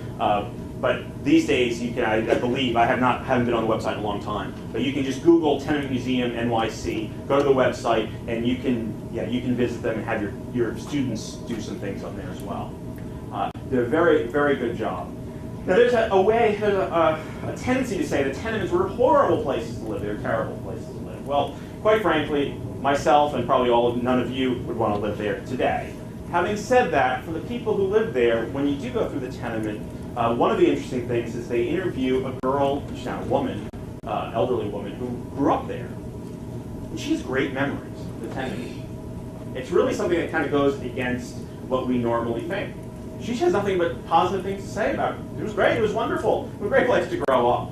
But these days, you can, I believe, haven't been on the website in a long time, but you can just Google Tenement Museum NYC, go to the website, and you can visit them and have your students do some things on there as well. They're a very, very good job. Now there's a tendency to say that tenements were horrible places to live, they're terrible places to live. Well, quite frankly, myself and probably none of you would want to live there today. Having said that, for the people who live there, when you do go through the tenement, one of the interesting things is they interview a girl, she's not a woman, elderly woman, who grew up there. And she has great memories of the tenement. It's really something that kind of goes against what we normally think. She has nothing but positive things to say about it. It was great, it was wonderful, it was a great place to grow up.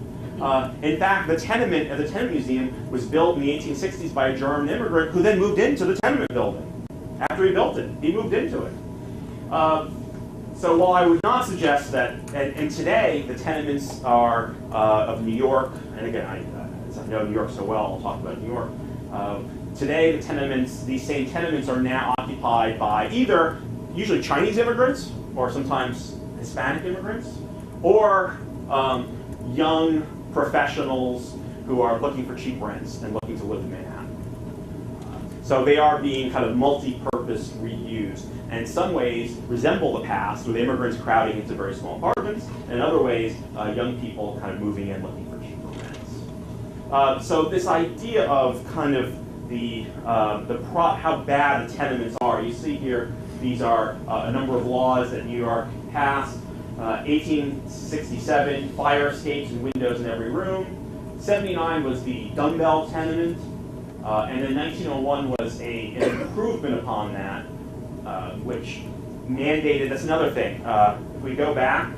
In fact, the Tenement Museum was built in the 1860s by a German immigrant who then moved into the tenement building. After he built it, he moved into it. So while I would not suggest that, and today the tenements are of New York, and again, I know New York so well, I'll talk about New York. Today the tenements, these same tenements are now occupied by either usually Chinese immigrants, or sometimes Hispanic immigrants, or young professionals who are looking for cheap rents and looking to live in Manhattan. So they are being kind of multi-purpose reused, and in some ways resemble the past, with immigrants crowding into very small apartments, and in other ways, young people kind of moving in looking for cheaper rents. So this idea of kind of how bad the tenements are, you see here, these are a number of laws that New York passed. 1867, fire escapes and windows in every room. 79 was the dumbbell tenement. And then 1901 was an improvement upon that, which mandated, that's another thing. If we go back,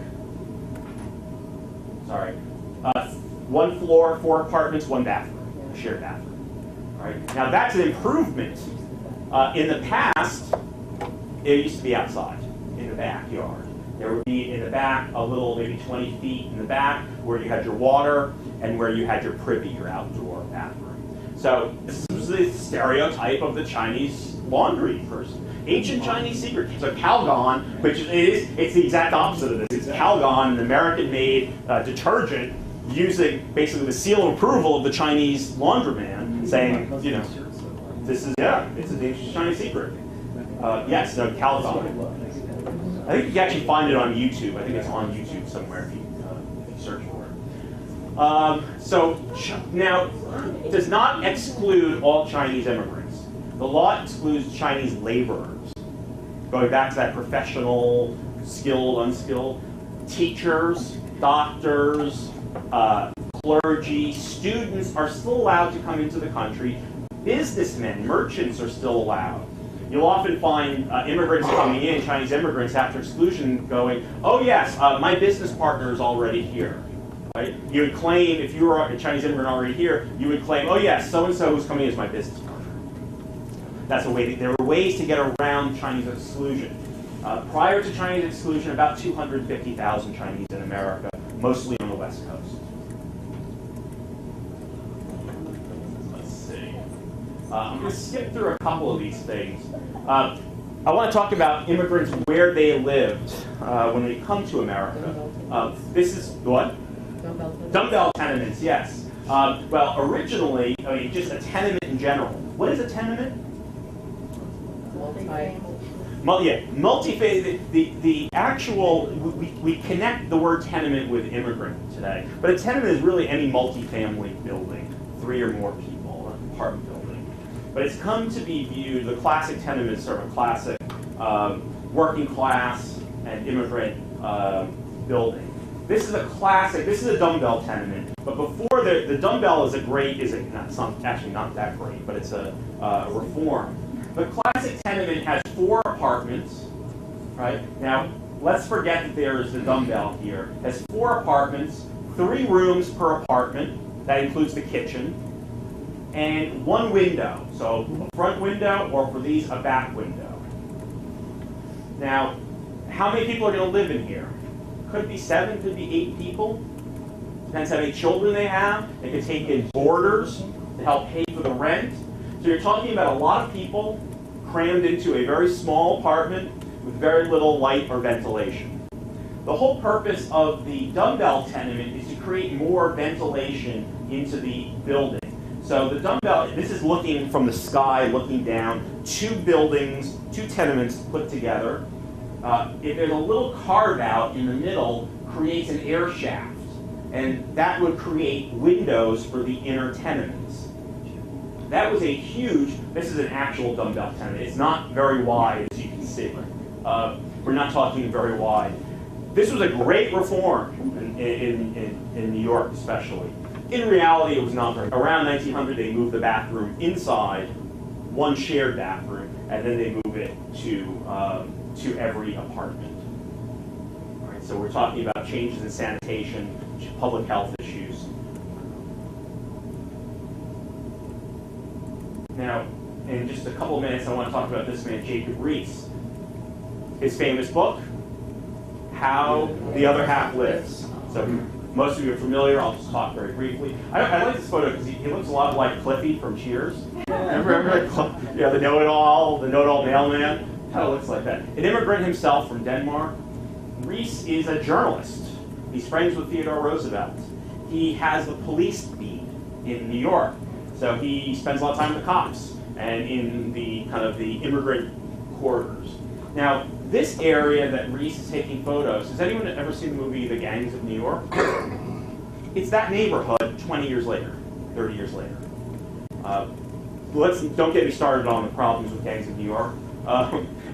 sorry, 1 floor, 4 apartments, 1 bathroom, a shared bathroom. All right. Now that's an improvement. In the past, it used to be outside, in the backyard. There would be in the back a little, maybe 20 feet in the back, where you had your water and where you had your privy, your outdoor bathroom. So this is the stereotype of the Chinese laundry person. Ancient Chinese secret. So Calgon, which it's the exact opposite of this. It's Calgon, an American-made detergent, using basically the seal of approval of the Chinese laundroman, saying, you know, this is, it's an ancient Chinese secret. Yes, no, Calgon. I think you can actually find it on YouTube. I think it's on YouTube somewhere if you search for it. So now, it does not exclude all Chinese immigrants. The law excludes Chinese laborers. Going back to that professional, skilled, unskilled. teachers, doctors, clergy, students are still allowed to come into the country. Businessmen, merchants are still allowed. You'll often find immigrants coming in, Chinese immigrants after exclusion going, oh yes, my business partner is already here. Right? You would claim, if you were a Chinese immigrant already here, you would claim, oh yes, so-and-so who's coming in is my business partner. That's a way. There were ways to get around Chinese exclusion. Prior to Chinese exclusion, about 250,000 Chinese in America, mostly on the West Coast. Let's see. I'm going to skip through a couple of these things. I want to talk about immigrants where they lived when they come to America. This is what? Dumbbell tenements, yes. Well, originally, just a tenement in general. What is a tenement? Multi-family. The actual, we connect the word tenement with immigrant today, but a tenement is really any multi-family building, 3 or more people, an apartment building. But it's come to be viewed, the classic tenements are a classic working class and immigrant building. This is a classic, this is a dumbbell tenement, but before the dumbbell is actually not that great, but it's a reform. The classic tenement has 4 apartments, right? Now, let's forget that there is the dumbbell here. It has 4 apartments, 3 rooms per apartment, that includes the kitchen, and 1 window. So a front window, or for these, a back window. Now, how many people are going to live in here? Could be 7, could be 8 people. Depends how many children they have. They could take in boarders to help pay for the rent. So you're talking about a lot of people crammed into a very small apartment with very little light or ventilation. The whole purpose of the dumbbell tenement is to create more ventilation into the building. So the dumbbell, this is looking from the sky, looking down, 2 buildings, 2 tenements put together. If there's a little carve out in the middle, creates an air shaft, and that would create windows for the inner tenements. That was a huge, this is an actual dumbbell tenement. It's not very wide, as you can see. We're not talking very wide. This was a great reform in New York, especially. In reality, it was not very. Around 1900, they moved the bathroom inside, 1 shared bathroom, and then they move it to every apartment. All right, so we're talking about changes in sanitation, public health issues. Now, in just a couple of minutes, I want to talk about this man, Jacob Riis. His famous book, How the Other Half Lives. So most of you are familiar. I'll just talk very briefly. I like this photo because he looks a lot like Cliffy from Cheers. Remember the know-it-all mailman? Kind of looks like that. An immigrant himself from Denmark. Riis is a journalist. He's friends with Theodore Roosevelt. He has the police beat in New York. So he spends a lot of time with the cops and in the kind of the immigrant quarters. Now, this area that Riis is taking photos, has anyone ever seen the movie The Gangs of New York? It's that neighborhood 20 years later, 30 years later. Don't get me started on the problems with Gangs of New York.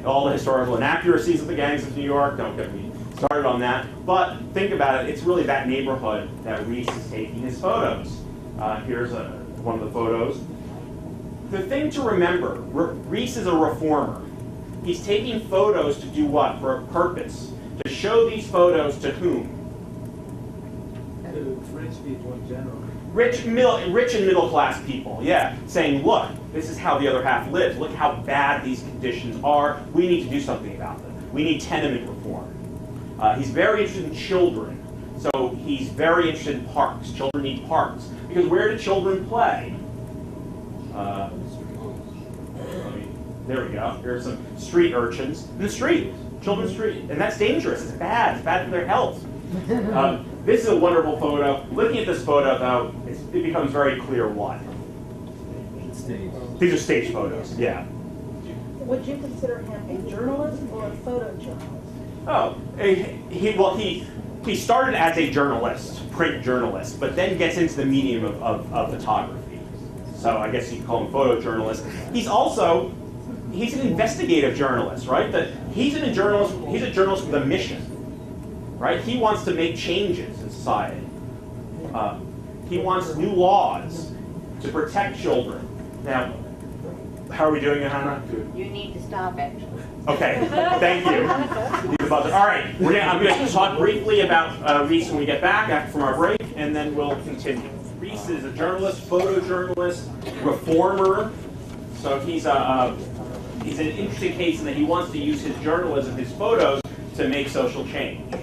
All the historical inaccuracies of the Gangs of New York, don't get me started on that. But think about it, it's really that neighborhood that Riis is taking his photos. Here's one of the photos. The thing to remember, Riis is a reformer. He's taking photos to do what? For a purpose. To show these photos to whom? To rich people in general. Rich and middle class people, yeah. Saying, look, this is how the other half lives. Look how bad these conditions are. We need to do something about them. We need tenement reform. He's very interested in children. So he's very interested in parks. Children need parks. Because where do children play? There we go. Here's some street urchins in the street, children's street. And that's dangerous. It's bad. It's bad for their health. This is a wonderful photo. Looking at this photo, though, it becomes very clear what. These are stage photos, yeah. Would you consider him a journalist or a photojournalist? Oh, he started as a journalist, print journalist, but then gets into the medium of photography. So I guess you'd call him photojournalist. He's an investigative journalist, right? He's a journalist with a mission. right? He wants to make changes in society. He wants new laws to protect children. Now, how are we doing, Hannah? You need to stop, actually. Okay, thank you. All right, I'm going to talk briefly about Reese when we get back from our break, and then we'll continue. Reese is a journalist, photojournalist, reformer. So he's an interesting case in that he wants to use his journalism, his photos, to make social change.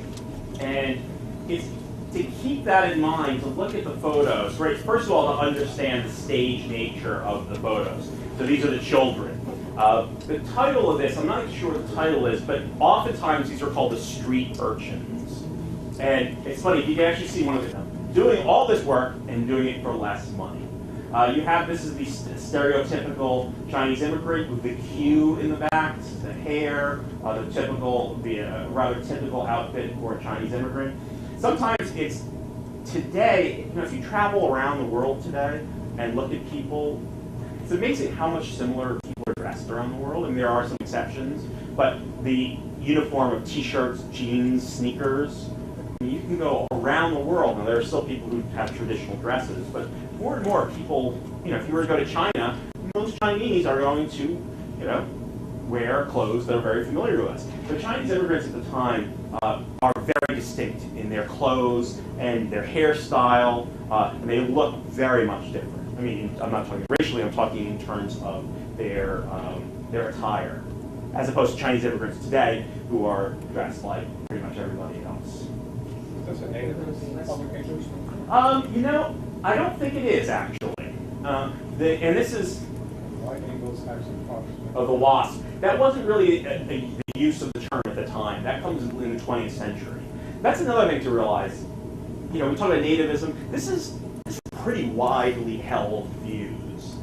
And it's to keep that in mind, to look at the photos, right? First of all, to understand the stage nature of the photos. So these are the children. The title of this, I'm not sure what the title is, but oftentimes these are called the street urchins. And it's funny, you can actually see one of them doing all this work and doing it for less money. This is the stereotypical Chinese immigrant with the queue in the back, the hair, the rather typical outfit for a Chinese immigrant. Sometimes it's today, if you travel around the world today and look at people, it's amazing how much similar people are dressed around the world. And there are some exceptions, but the uniform of t-shirts, jeans, sneakers, you can go around the world. Now, there are still people who have traditional dresses, but more and more people, if you were to go to China, most Chinese are going to, wear clothes that are very familiar to us. The Chinese immigrants at the time are very distinct in their clothes and their hairstyle, and they look very much different. I mean, I'm not talking racially, I'm talking in terms of their attire, as opposed to Chinese immigrants today who are dressed like pretty much everybody else. Does it name publication? I don't think it is actually. And this is the WASP. That wasn't really the use of the term at the time. That comes in the 20th century. That's another thing to realize. We talk about nativism. This is pretty widely held views.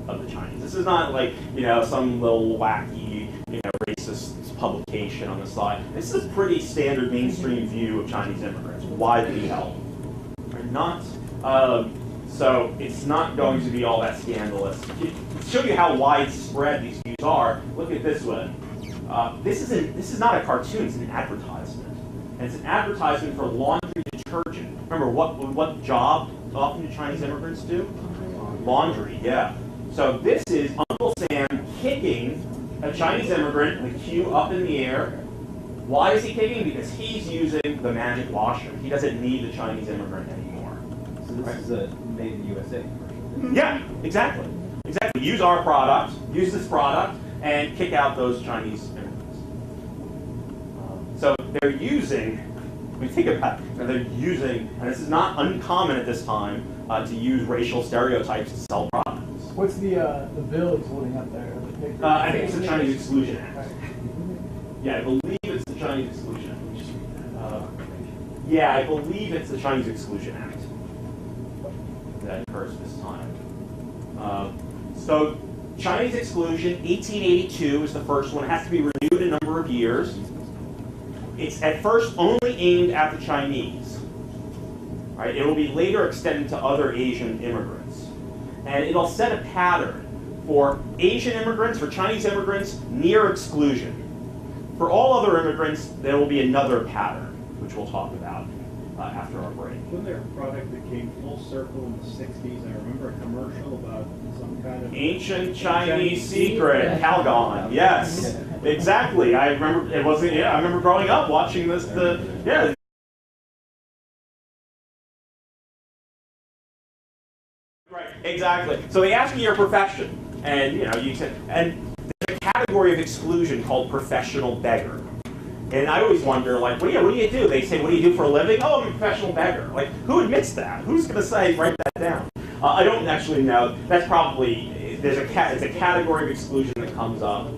Of the Chinese. This is not like some little wacky racist publication on the side. This is a pretty standard mainstream view of Chinese immigrants, widely held. Not so it's not going to be all that scandalous. To show you how widespread these views are, look at this one. This is not a cartoon, it's an advertisement. And it's an advertisement for laundry detergent. Remember what job often do Chinese immigrants do? Laundry, yeah. So this is Uncle Sam kicking a Chinese immigrant, the queue up in the air. Why is he kicking? Because he's using the magic washer. He doesn't need the Chinese immigrant anymore. So this is a made in the USA commercial. Yeah, exactly. Exactly. Use our product, use this product, and kick out those Chinese immigrants. So they're using, when you think about it, they're using, and this is not uncommon at this time, to use racial stereotypes to sell products. What's the bill he's holding up there? The picture? I think it's the Chinese Exclusion Act. Yeah, I believe it's the Chinese Exclusion Act. Yeah, I believe it's the Chinese Exclusion Act that occurs this time. So Chinese exclusion, 1882 is the first one. It has to be renewed a number of years. It's at first only aimed at the Chinese. Right? It will be later extended to other Asian immigrants. And it'll set a pattern for Asian immigrants, for Chinese immigrants, near exclusion. For all other immigrants, there will be another pattern, which we'll talk about after our break. Wasn't there a product that came full circle in the 60s? I remember a commercial about some kind of ancient Chinese secret, Calgon. Yes, exactly. I remember it wasn't. Yeah, I remember growing up watching this. Right, exactly. So they ask you your profession, and you said, and there's a category of exclusion called professional beggar. And I always wonder, like, what do you do? They say, what do you do for a living? Oh, I'm a professional beggar. Like, who admits that? Who's going to say, write that down? I don't actually know. That's probably, it's a category of exclusion that comes up.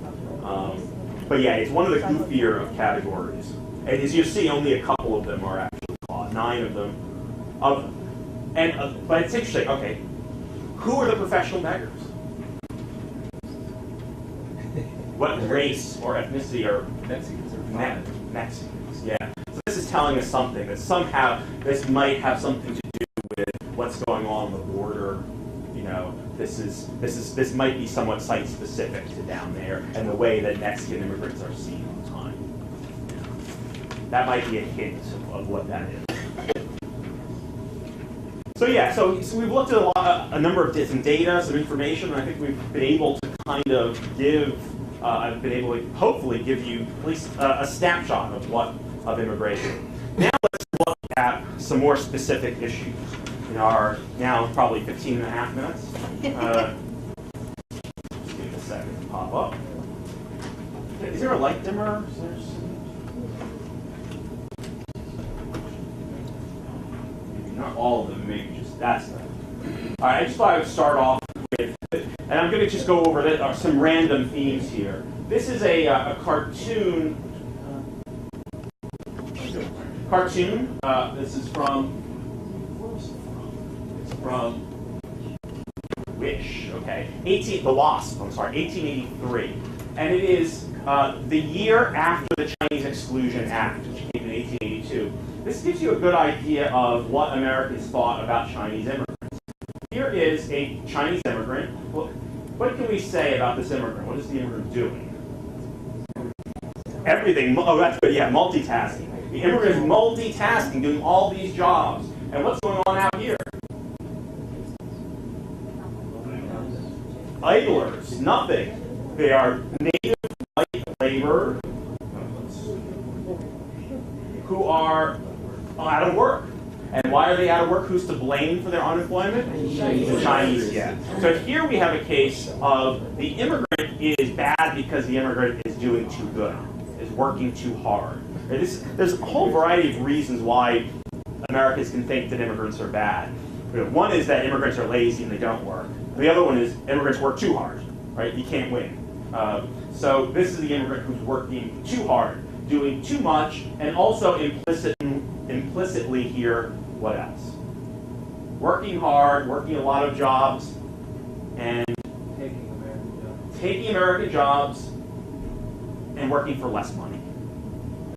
But yeah, it's one of the goofier of categories. And as you see, only a couple of them are actually caught, 9 of them. But it's interesting, okay, who are the professional beggars? What race or ethnicity are Mexicans are Mexicans, yeah. So this is telling us something, that somehow this might have something to do with what's going on the border. This might be somewhat site-specific to down there and the way that Mexican immigrants are seen all the time. that might be a hint of what that is. So yeah, so we've looked at a number of different data, some information, and I think we've been able to kind of give, I've been able to hopefully give you at least a snapshot of immigration. Now let's look at some more specific issues in our now probably 15 and a half minutes. Just give it a second to pop up. Is there a light dimmer? Maybe not all of them, maybe just that's them. All right, I just thought I would start off with, and I'm going to just go over some random themes here. This is a cartoon. This is from. It's from Wish. Okay, The Wasp. I'm sorry, 1883, and it is the year after the Chinese Exclusion Act, which came in 1882. This gives you a good idea of what Americans thought about Chinese immigrants. Here is a Chinese immigrant. What can we say about this immigrant? What is the immigrant doing? Everything. Oh, that's good. Yeah, multitasking. The immigrant is multitasking, doing all these jobs. And what's going on out here? Idlers. Nothing. They are native white labor who are out of work. And why are they out of work? Who's to blame for their unemployment? The Chinese, yeah. So here we have a case of the immigrant is bad because the immigrant is doing too good, is working too hard. There's a whole variety of reasons why Americans can think that immigrants are bad. One is that immigrants are lazy and they don't work. The other one is immigrants work too hard, right? You can't win. So this is the immigrant who's working too hard, doing too much, and also implicitly here, what else? Working hard, working a lot of jobs, and taking American jobs, and working for less money.